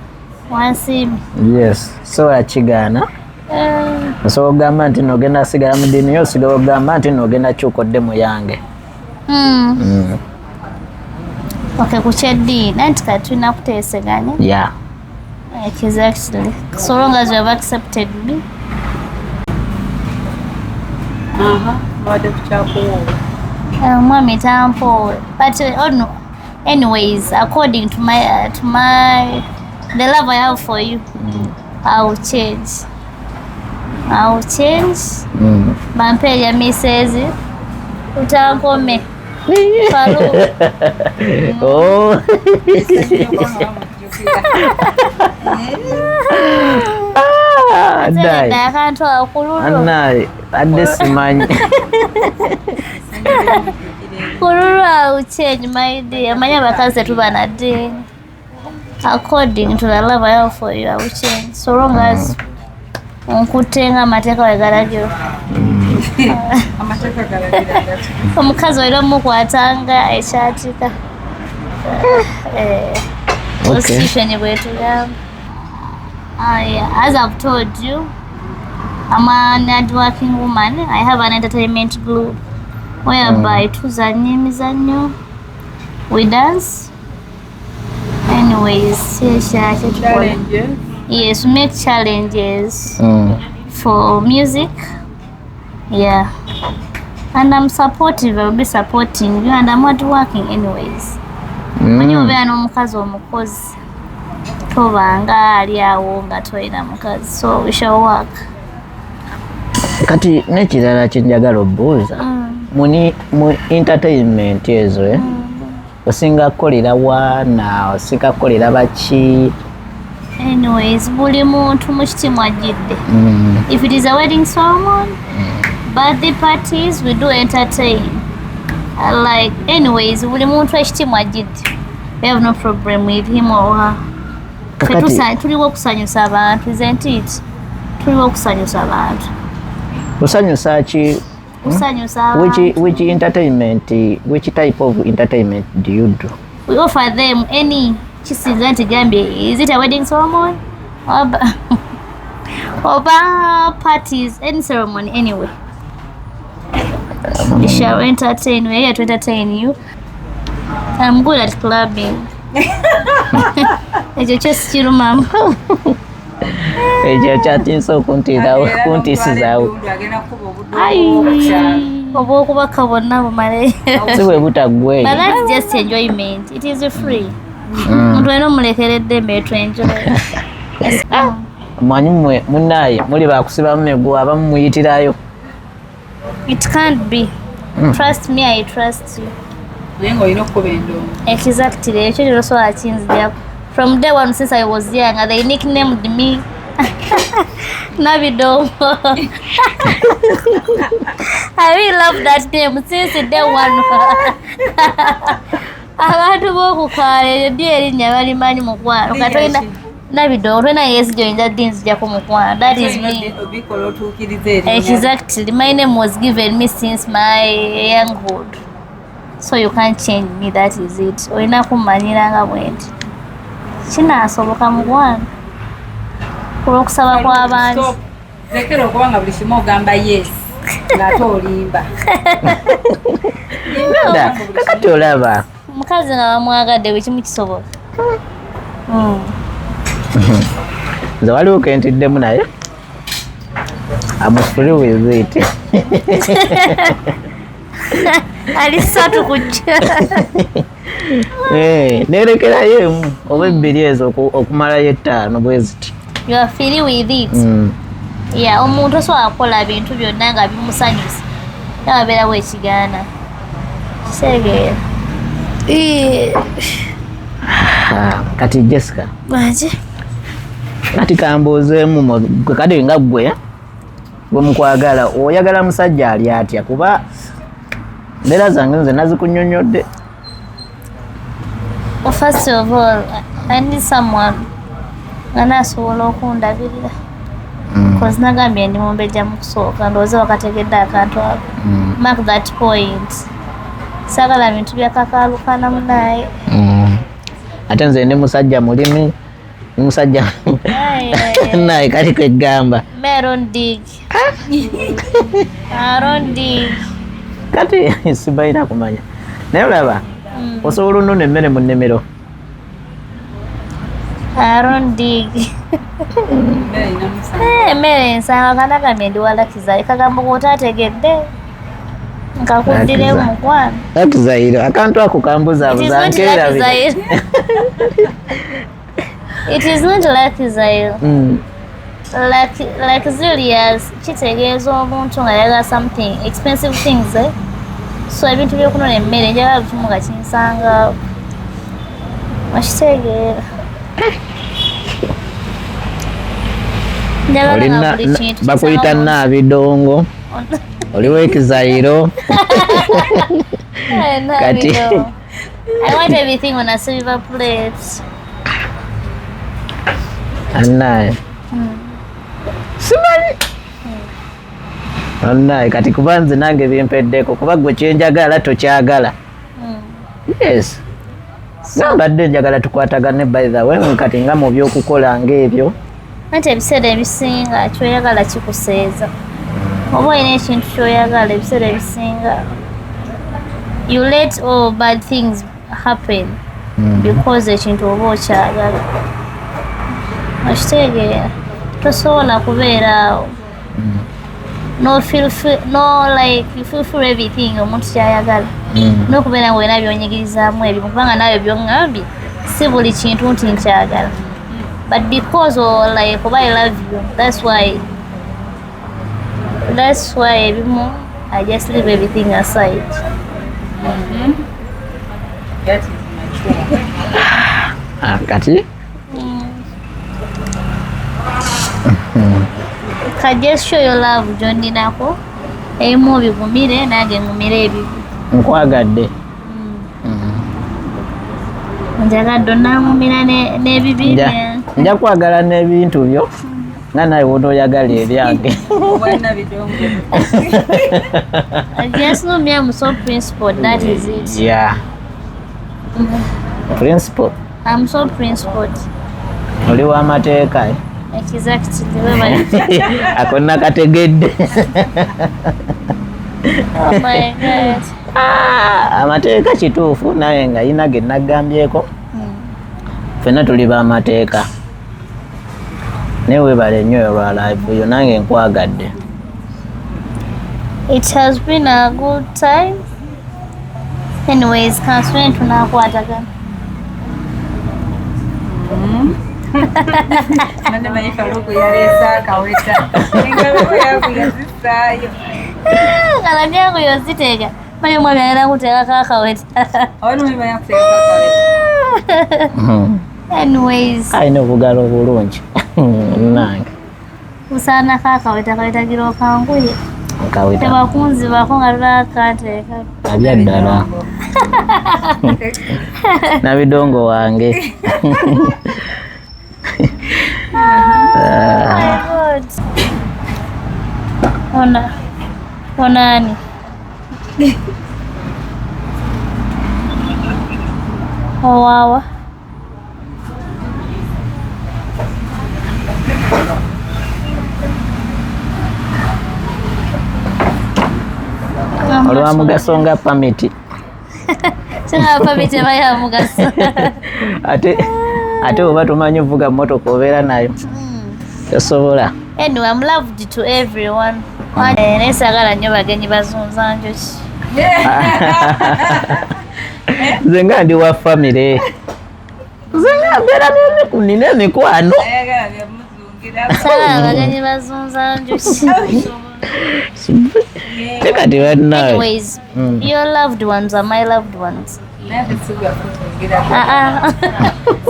Wansiimi. Yes, sobola kigaana. Osobola okugamba nti n'ogenda sigala mu ddiini yo, osobola okugamba nti n'ogenda kyukodde mu yange. Okay, ku kyeddiini anti kati tulina kuteeseganya. Yeah. Exactly. So long as you have accepted me. Wadde kukyakuwoowa. Mwami tampoowe. But anyways, according to my the love I have for you, I will change. Bampeerya Mrs. Utankome. Farouk. Oh. Adai. Akantu akululu. Anai, adde simanyi. Kululu I will change my dear. Manya bakazi tuba na ddiini. According to the love I have for you, I will change. So long as onkutte nga amateeka wegalagira. Amateeka galagira gati. Omukazi olina omukwatanga ekyatika. Constitution bwetugamba. As I've told you, I'm an hardworking woman. I have an entertainment group whereby tuzannya emizannyo, we dance. Anyways, Challenges. yes, we make challenges for music. Yeah. And I'm supportive, I'll be supporting you, and I'm hardworking anyways. Manyi obeera n'omukazi omukozi tobanga ali awo nga tolina mukazi, so we shall work. Kati n'ekirala kye njagala obbuuza mu entertainment ezo osinga kukolera wana osinga kukolera baki? Anyways, buli muntu mu kitimu ajjidde. If it is a wedding ceremony, birthday parties, we do entertain. Like, anyways, buli muntu ekitimu ajjidde. We have no problem with him or her. Tuliwo okusanyusa abantu, isn't it? Tuliwo okusanyusa abantu. Kusanyusa ki? Kusanyusa abantu. Which entertainment, which type of entertainment do you do? We offer them any kisinza nti gambye, is it a wedding ceremony? Or parties, any ceremony anyway. We shall entertain, we are here to entertain you. I'm good at clubbing. Ekyo kyo sikirumamu. Ekyo kyatinsa okuntisizawo. Oba okubaka bonna bumale. Si bwe butaggweyo. But that's just enjoyment. It is free. Omuntu alina omulekera eddembe to enjoy. Manyi mmwe munnaye muli bakusibamu meguwa abamu muyitirayo. It can't be. Trust me, I trust you. Naye ng'olina okkuba endongo. Exactly. Ekyo kyo osobola kinzijako. From day one since I was young, they nicknamed me Nabidomo. I really love that name since day one. Abantu b'okukaala lyo erinnya balimanyi mukwano. Katonda Nabidomo tolina yeesijoyinza ddi nzijjako mukwano. That is me. Obikola otuukiriza erinnya. Exactly. My name was given me since my younghood. so you can't change me, that is it. Olina kumanyira nga bwendi kinaasoboka mukwano olw'okusaba kw'abantu. Lekera okubanga buli kimu ogamba yes ng'ate olimba. Kakati olaba Omukazi nga bamwagadde bwe kimu kisoboka. nze waliwo kentiddemu naye I'm free with it. Ali ssatu kujja. Nerekerayo emu oba ebbiri ezo okumalayo ettaano bwe ziti. You are free with it. Yeah, omuntu osobola kukola bintu byonna nga bimusanyusa naye abeerawo ekigaana kitegeera. Kati Jessica Banje kati kambuuzeemu kati nga gwe mukwagala oyagala musajja ali atya kuba mbeera zange nze nazikunyonyodde. Well, first of all, I need someone nga naasobola okundabirira because nagambye ndi mumbejja mu kusooka ndowooza wakategedde akantu ako. Mark that point. Saagala bintu byakakaalukana munaye. Ate nze ndi musajja mulimi musajja naye kali kwegamba Meron dig. Aron dig. kati sibalina kumanya naye olaba osobola onona emmere mu nnimiro. Aron dig. Emmere ensanga kanagambye ndi walakizaire kagamba kotaategedde nkakuddiremu mukwano. Lakizaire akantu ako kambuzabuza nkeerabe. It is not Lakizaire. Like Zilias kitegeeza omuntu nga yagala something expensive things so ebintu byokunona emmere njagala bukimu nga kinsanga okitegeera. Njagala nga buli kintu bakuyita Nabidongo oliwo ekizairo kati I want everything on a silver plate. Annaye simanyi annaye kati kuba nze nange bimpeddeko kuba gwe kyenjagala tokyagala. Yes nambadde njagala tukwatagane by the way kati nga mu byokukola ng'ebyo Anti ebiseera ebisinga kyoyagala kikuseeza oba olina ekintu kyoyagala ebiseera ebisinga you let all bad things happen because ekintu oba okyagala okitegeera tosobola kubeera awo no like you feel for everything omuntu kyayagala n'okubeera nga olina byonyigirizaamu ebimu kubanga naawe byoŋŋambye si buli kintu nti nkyagala but because like oba I love you that's why ebimu I just leave everything aside. That is mature. Kati Ka just show your love gyondinako ebimu obigumire nange ngumire ebibi. nkwagadde Njagadde onangumira n'ebibi nja kwagala n'ebintu byo nga nawe wonooyagala ebyange. I just know me, I'm so principled, that is it. Yeah. Principle. I'm so principled. Oli w'amateeka Exactly. ako nakategedde. Oh my God. Amateeka kituufu naye nga yina ge nagambyeko ffenna tuli b'amateeka naye weebale nnyo olwa live yo nange nkwagadde. It has been a good time. Anyways, kanswene tunakwatagana. Mane mayifa logo yalesa kaweta. Ngalo yangu yazisaayo. Kala nyangu yozitega. Mayo mwami agenda kuteeka kakaweta. Ono mwami yakuteka kakaweta. Anyways. Ayina obugalo obulungi nange. Usaana kakaweta kawetagira okanguye. Kaweta. Tebakunzibako nga tulakateeka. Abya ddala. Nabidongo wange. Oh my God. Onani. Owaawa. olwa mugaso nga pamiti Singa pamiti eba ya mugaso. ate oba tumanyi vuga motoka obeera nayo tosobola. Anyway, I'm loved to everyone. Nesagala nnyo bagenyi bazunza njuki. Nze nga ndi wa famire, nze nga mbeera nina emikwano. Sagala bagenyi bazunza njuki. Tekati bannawe. Anyways, your loved ones are my loved ones.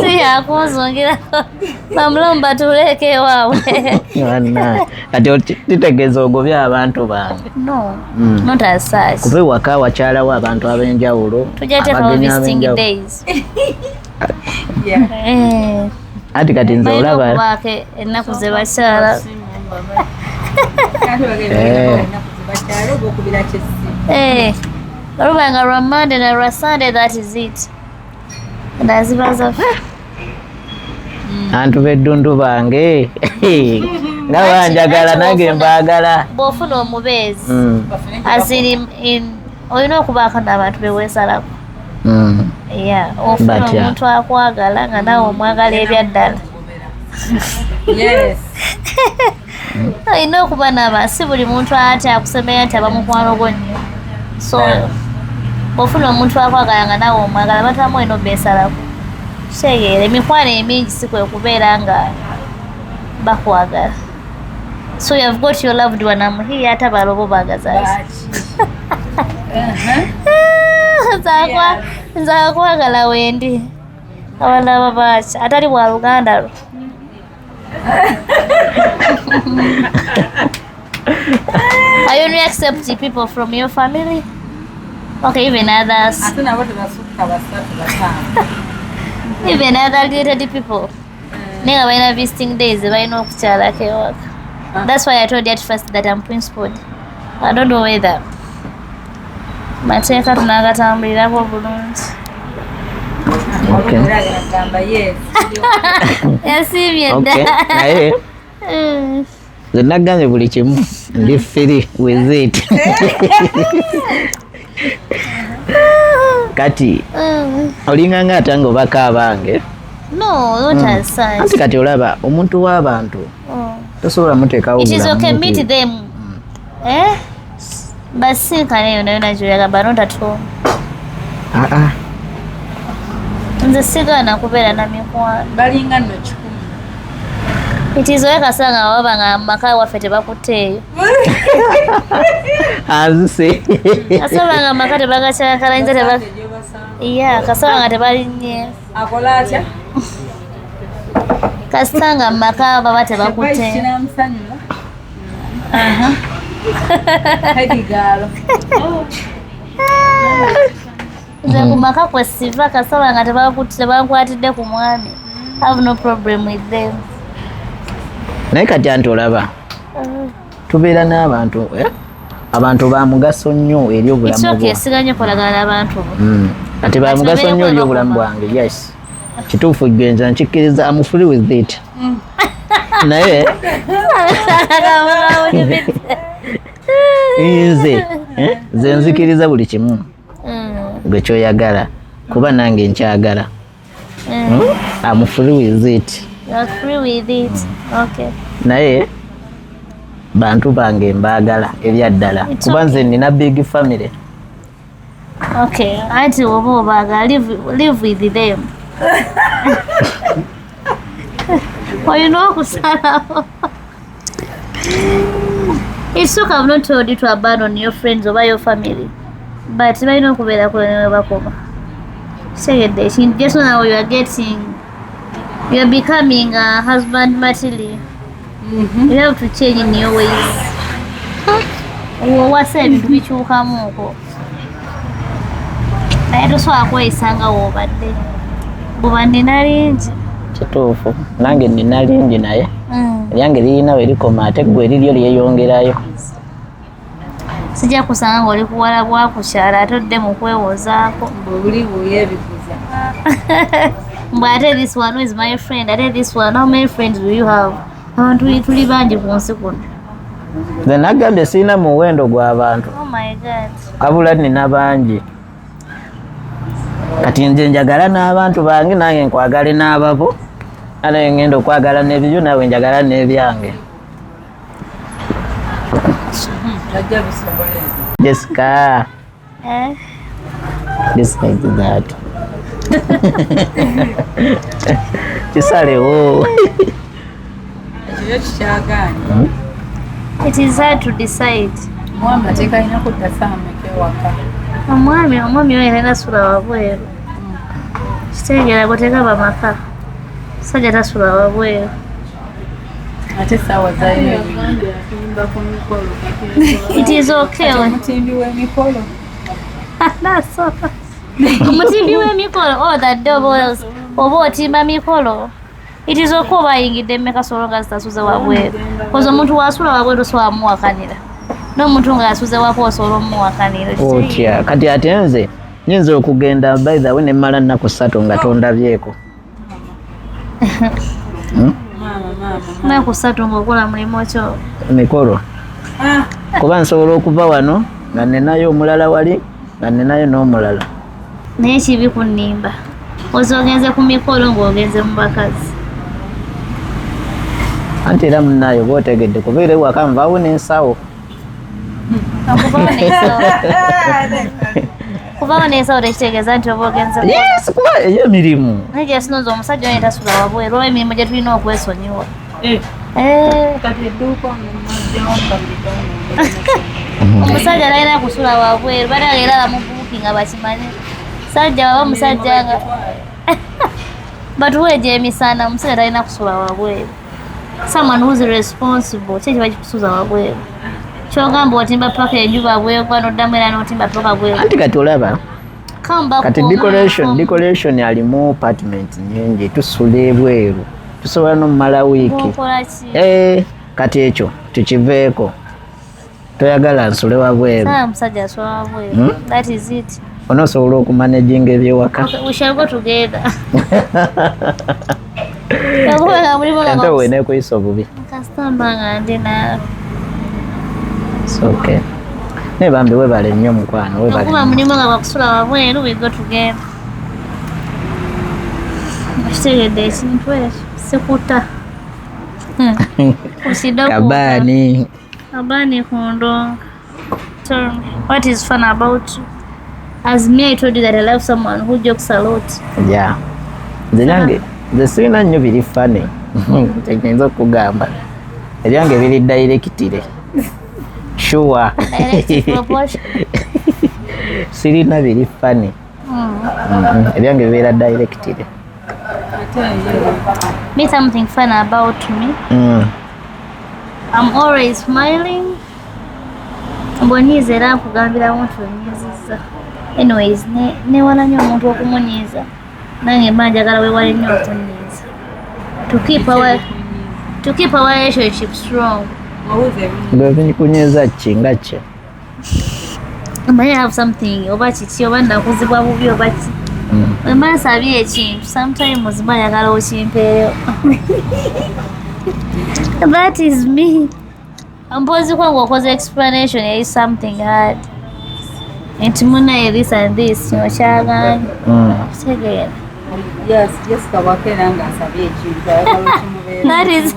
Si yakunzungirako bamulomba tuleke ewaabwe. Kati kitegeeza ogobya abantu bange. No, not as such. Kuba ewaka wakyalawo abantu ab'enjawulo. Tujja teekawo visiting days. Ati kati nze olaba balina okubaako ennaku ze bakyala. Olubanga lwa Monday na lwa Sunday, that is it. Ndazibaza. Antu beddundu bange nga banjagala nange mbaagala. Bw'ofuna omubeezi olina okubaako n'abantu beweesalako. Ofuna omuntu akwagala nga nawe omwagala ebyaddala. Olina okuba n'abantu, si buli muntu ate akusemera nti aba mukwano gwo nnyo. So bw'ofuna omuntu akwagala nga nawe omwagala batamu olina obeesalako. Kitegeera emikwano emingi si kwe kubeera nga bakwagala. So you have got your loved one, I'm here, ate abalobo baagazaaki. Nze akwagala wendi abalaba baaki atali bwa luganda lwo. Are you only accept people from your family? Okay, even others. Even other related people. Nenga balina visiting days balina okukyalako ewaka. That's why I told you at first that I'm principled. I don't know whether mateeka tunagatambulirako bulungi. Yasiimye dda. Naye nze nagambye buli kimu ndi free with it. Kati olinganga atange obaka abange. No, not as such. Anti kati olaba omuntu w'abantu tosobola muteekawo It is okay, meet them. Basinkana eyo nayo nagyoyagamba not at home. Nze sigaana kubeera na mikwano. Balinga nno 10. It is kasanga waba nga maka waffe tebakutteeyo. Azise. Kasaba nga maka tebagakyakalanyiza kasaba nga tebalinnye. Akola atya? Kasita nga maka baba tebakutteeyo. Nze ku maka kwe siva kasaba nga tebankwatidde ku mwami. I have no problem with them. Naye kati anti olaba tubeera n'abantu abantu ba mugaso nnyo eri obulamu bwo. Siganye kolagana n'abantu. Kati ba mugaso nnyo eri obulamu bwange. Yes, kituufu genza nkikkiriza, I'm free with it. Naye nze nzikiriza buli kimu gwe kyoyagala kuba nange nkyagala. I'm free with it. You're free with it. Okay. Naye bantu bange mbaagala ebyaddala kuba nze nina big family. Okay, ati oba obaagala live with them. Olina okusalawo. It's okay, I've not told you to abandon your friends or your family, but balina okubeera kulenewe bakoma. Segedde ekintu just now you are becoming a husband material. You have to change in your ways. Wasa ebintu bikyukamuuko. Naye tosobola kweyisanga woobadde. Buba nina lingi. Kituufu nange nina lingi naye lyange lirina we likoma ate gwe liryo lyeyongerayo. Sijja kusanga ng'oli kuwala bwakukyala ate odde mu kwewozaako. Buli buyeebikuza. But I tell this one who is my friend. I tell this one, how many friends do you have? Abantu tuli bangi ku nsi kuno. Nze nagambye sirina muwendo gw'abantu. Oh my God. Wabula nina bangi. Kati nze njagala n'abantu bange nange nkwagale n'ababo. Naye ngenda okwagala n'ebyo nawe njagala n'ebyange. Jessica. This like that. Kisalewo. It is hard to decide. Omwami oyo alina sula wabweru. Kitegeera goteeka bamaka. Sajja tasula wabweru. Ate sawa zayo. It is okay. Omutimbi w'emikolo. That's so. Omutimbi w'emikolo. Oh, that doubles. Oba otimba mikolo. It is okay bayingidde mmeka so long as tasuze wabweru. Because omuntu wasula wabweru so amuwakanira. N'omuntu nga yasuze wako osobola omuwakanira. Otya kati ate nze nyinza okugenda by the way ne mmala nnaku 3 nga tondabyeko. Nnaku 3 ng'okola mulimu kyo. Mikolo. Kuba nsobola okuva wano nga nenayo omulala wali nga nenayo n'omulala. Naye kibi ku nnimba. Ozi ogenze ku mikolo ng'ogenze mu bakazi. Anti era munnayo bw'otegedde kubeera ewaka nvaawo n'ensawo. Kubawo n'ensawo tekitegeeza nti oba ogenze. Yes, kuba ey'emirimu. Naye gye sinooza omusajja oyo tasula wabweru olwa emirimu gye tulina okwesonyiwa. Omusajja talina kusula wabweru bali era bamubuuki nga bakimanye. Sajja waba musajja nga batuweegya emisana omusajja talina kusula wabweru. Someone who is responsible kye kiba kikusuza wabweru. Kyogamba otimba paka enjuba bwegwa n'oddamu era n'otimba paka bwegwa. Anti kati olaba kati decoration alimu apartment nyingi tusula ebweru tusobola n'omumala wiiki. Kati ekyo tukiveeko toyagala nsule wabweru. Musajja asula wabweru. That is it. Onoosobola okumanaginga ebyewaka. We shall go together. Ente weeneekuyisa obubi. Kasitamba nga ndina. It's okay. Naye bambi webale nnyo mukwano webale. Okuba mulimu nga bakusula wabweru we go together. Kitegedde ekintu ekyo sikuta. Kabaani. Kabaani ku ndongo. So what is fun about you? As me, I told you that I love someone who jokes a lot. Yeah. Nze sirina nnyo biri funny. Tegeeza okugamba. Ebyange biri directire. Sure. Sirina biri funny. Ebyange bibeera directire. Me something fun about me. I'm always smiling. Mbonyiiza era nkugambiramu nti onyiizizza. Anyways, newala nnyo omuntu okumunyiiza. Nange mba njagala weewale nnyo okunyiiza. To keep our relationship strong. Kunyiiza ki nga ki? Mba have something oba kiki oba nakuzibwa bubi oba ki. Bwe mba nsabye ekintu sometimes mba njagala okimpeeyo. That is me. Mpozi kwangu okoze explanation yali something hard. Nti munaye this and this okyaganye. Kitegeera. Yes, Jessica wakeera nga asabye ekintu ayagala okimubeera.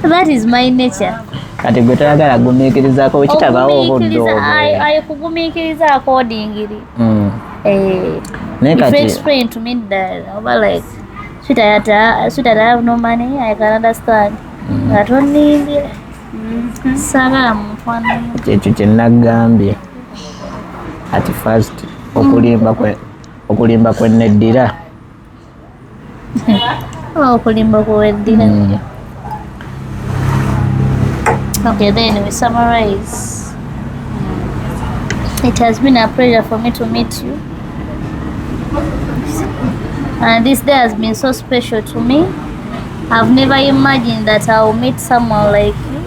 That is my nature. Kati gwe toyagala gumiikirizaako wekitabaawo obudde I kugumiikiriza accordingly. Naye If kati you explain to me that oba like sweetheart, I have no money, I can understand. Nga tonnindire. Saagala muntu wange. Ekyo kye nagambye. At first okulimba kweneddira. Okulimba kweneddira. Okay, then we summarize. It has been a pleasure for me to meet you. And this day has been so special to me. I've never imagined that I'll meet someone like you.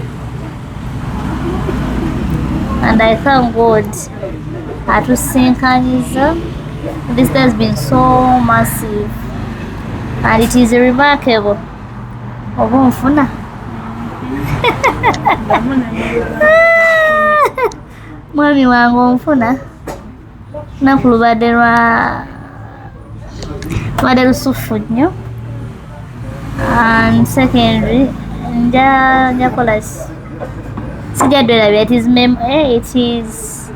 And I thank God atusinkanyiza This day has been so massive and it is remarkable. Obunfuna. Mwami wange onfuna. Naku lubadde lusufu nnyo. And secondary, njakola sijaddwelabya it is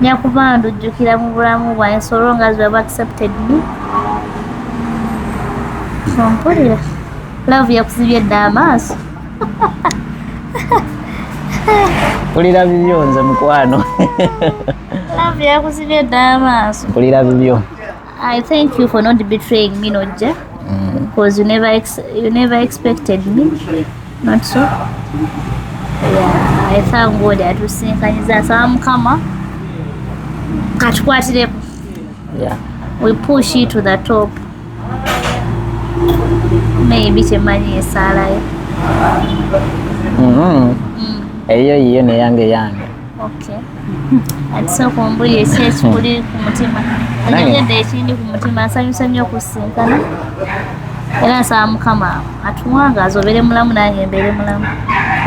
nyakuba ndujjukira mu bulamu bwange so long as you have accepted me. So mpulira love yakuzibye dda amaaso. Mpulira bibyo nze mukwano. Love yakuzibye dda amaaso. Mpulira bibyo. I thank you for not betraying me, Nojja. Because you never expected me. Not so. Yeah, I thank God atusinkanyiza asaba Mukama katukwatireku. Yeah. We push it to the top. Maybe temanyi esaalayo. Eyo yiyo neyange. Okay. Ati sooka ombulire ekikuli ku mutima. Njogedde ekindi ku mutima nsanyusa nnyo okusinkana. Era nsaba Mukama atuwangaza obeere mulamu nange mbeere mulamu.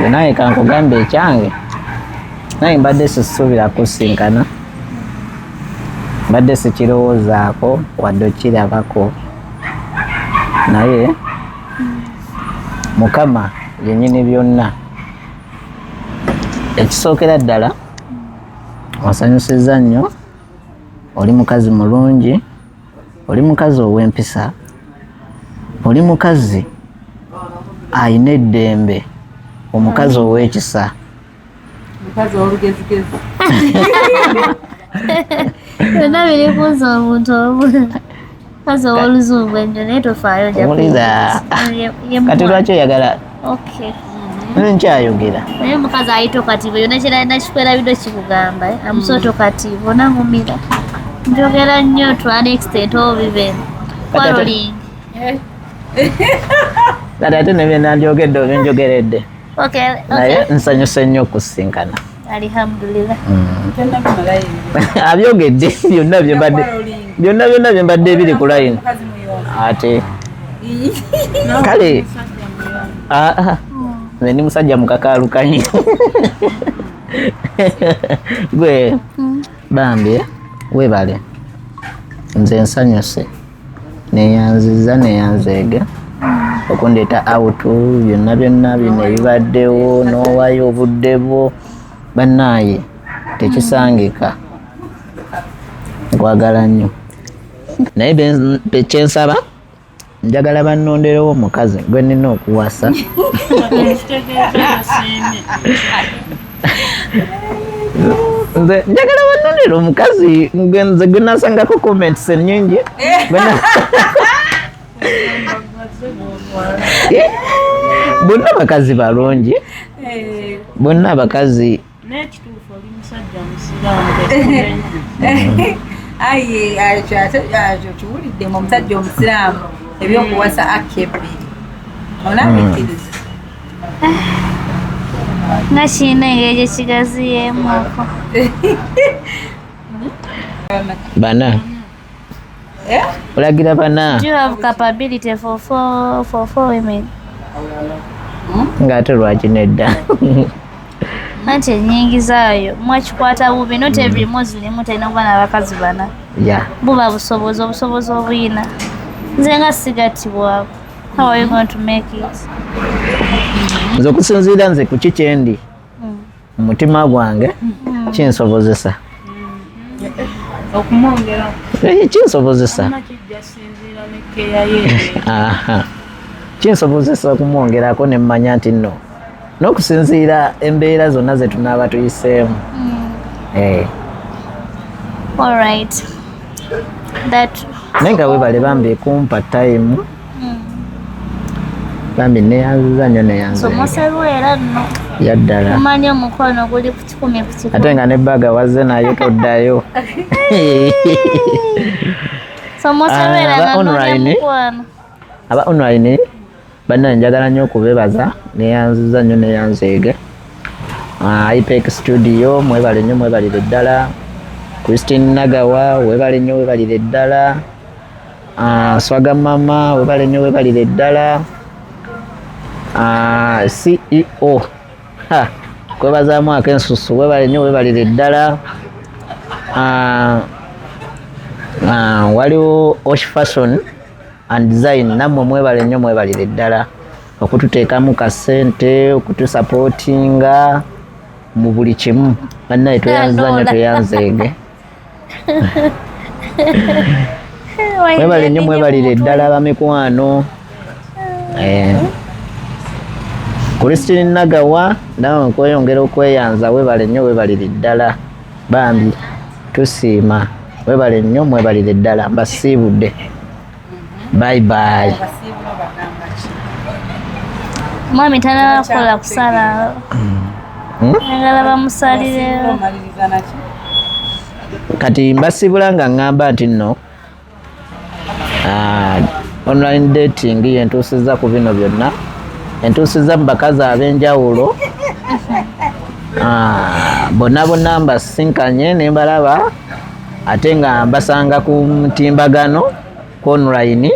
Naye kankugambe ekyange. Naye mbadde sisuubira kusinkana. Mbadde sikirowoozaako wadde okirabako. Naye Mukama yennyini byonna. Ekisookera ddala osanyusizza nnyo. Oli mukazi mulungi. Oli mukazi ow'empisa. Oli mukazi ayina eddembe. Omukazi ow'ekisa. Mukazi ow'olugezigezi. Byonna biri kuza omuntu omu. Mukazi ow'oluzungu ennyo naye tofaayo Owulira. Kati lwaki oyagala? Okay. Nkyayogera. Naye mukazi ali tokativo yonna kiralina kikwerabiddwa kikugamba amuso tokativo nangumira. Njogera nnyo to an extent obiben. Quarreling. Kati ate ne bye nandyogedde oba njogeredde. Okay. Naye nsanyuse nnyo okusinkana. Alhamdulillah. Abyogedde byonna bye mbadde biri ku line. Ate kale nze ndi musajja mukakaalukanye. Gwe bambi weebale. Nze nsanyuse neyanzeega okundeeta out byonna bino ebibaddewo n'owaayo obudde bwo bannaaye tekisangika. Nkwagala nnyo naye kyensaba njagala bannonderewo omukazi gwe nnina okuwasa. Nze njagala bannondere omukazi nze gwe nasangako comments ennyingi. Bonna abakazi balungi. Bonna abakazi. N'ekituufu oli musajja musiraamu. Aye, ekyo kiwulidde mu omusajja omusiraamu ebyokuwasa akebbi. Olabikiriza. Nga kiina engeri gye kigaziyeemuko. Bana. Olagira bana. Do you have capability for four women? Ng'ate lwaki nedda. Anti ennyingi zaayo mwakikwata bubi not every Muslim talina kuba n'abakazi bana. Buba obusobozi obuyina. Nze nga sigattibwako. How are you going to make it? Nze okusinziira nze ku kikyendi mu mutima gwange kinsobozesa. Okumwongera. Kinsobozesa. Kinsobozesa okumwongerako ne mmanya nti nno n'okusinziira embeera zonna ze tunaaba tuyiseemu. Alright. Naye nga weebale bambi kumpa time. Bambi neyanziza nnyo neyanze. Somoserwera nno. Yaddala. Omanyi omukono guli ku kikumi ku kikumi. Ate nga nebbaga wazze nayo toddayo. Somoserwera nga mukwano. Aba online bannange njagala nnyo okubeebaza neyanziza nnyo neyanzeege. IPEC studio mwebale nnyo mwebalire ddala. Christine Nagawa webale nnyo webalire ddala. Swaga mama webale nnyo webalire ddala. CEO kwebazaamu ak'ensusu webale nnyo webalire ddala. Waliwo Osh Fashion and Design nammwe mwebale nnyo mwebalire ddala okututeekamu kasente okutusapootinga mu buli kimu. Bannaye tweyanza nnyo tweyanzeege. Mwebale nnyo mwebalire ddala abamikwano. Christine Nagawa nawe nkweyongera okweyanza webale nnyo webalire ddala. Bambi tusiima webale nnyo mwebalire ddala mbasiibudde. Bye bye. Mwami tanakola kusala. Ngala bamusalire. Kati mbasibula nga ngamba nti nno online dating yentuusiza ku bino byonna. Entuusiza mu bakazi ab'enjawulo. Bonna mbasinkanye ne mbalaba ate nga mbasanga ku mutimbagano ku online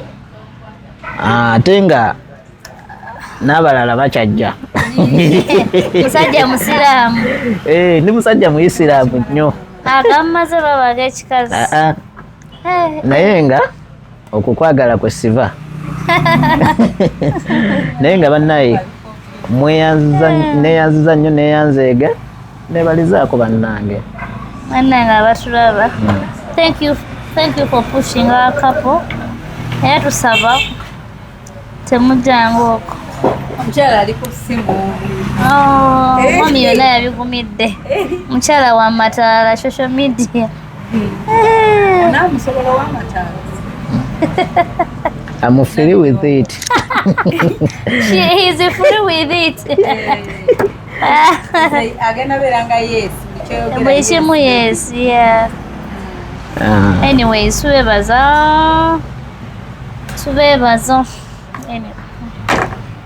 ate nga n'abalala bakyajja. Musajja musiraamu. Ndi musajja muyisiraamu nnyo. Agamaze babaga ekikazi. Naye nga okukwagala kwe siva. Naye nga bannaye neyanziza nnyo neyanzeege nebalizaako bannange. Bannange abatulaba. Thank you for pushing our couple. Era tusaba temujjanga okwo. Omukyala ali ku ssimu. Mwami yonna yabigumidde. Mukyala wa Mataala social media. Naamusobola w'amataala. I'm free with it. He's free with it. Agenda beeranga yes. Buli kimu yes, yeah. Anyways, tubeebaza. Anyway.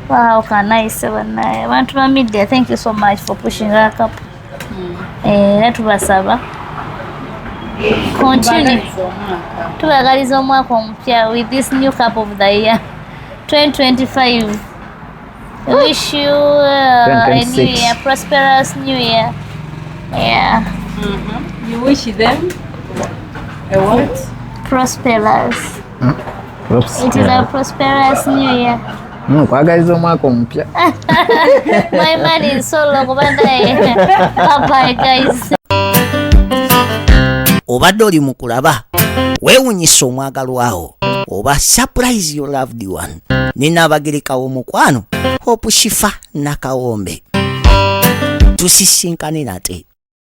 Wow, can I say abantu ba media, thank you so much for pushing our cup. Netubasaba. Continue. Tubagaliza omwaka omupya with this new cup of the year 2025. Wish you a new year, prosperous new year. Yeah. You wish them a what? Prosperous. It is a prosperous new year. Kwagaliza omwaka omupya. My man is so low. Bye guys. Obadde oli mu kulaba weewunyisa omwagalwawo oba surprise your loved one. Nina abagerekawo mukwano Hope Shifa Nakawombe. Tusisinkane nate.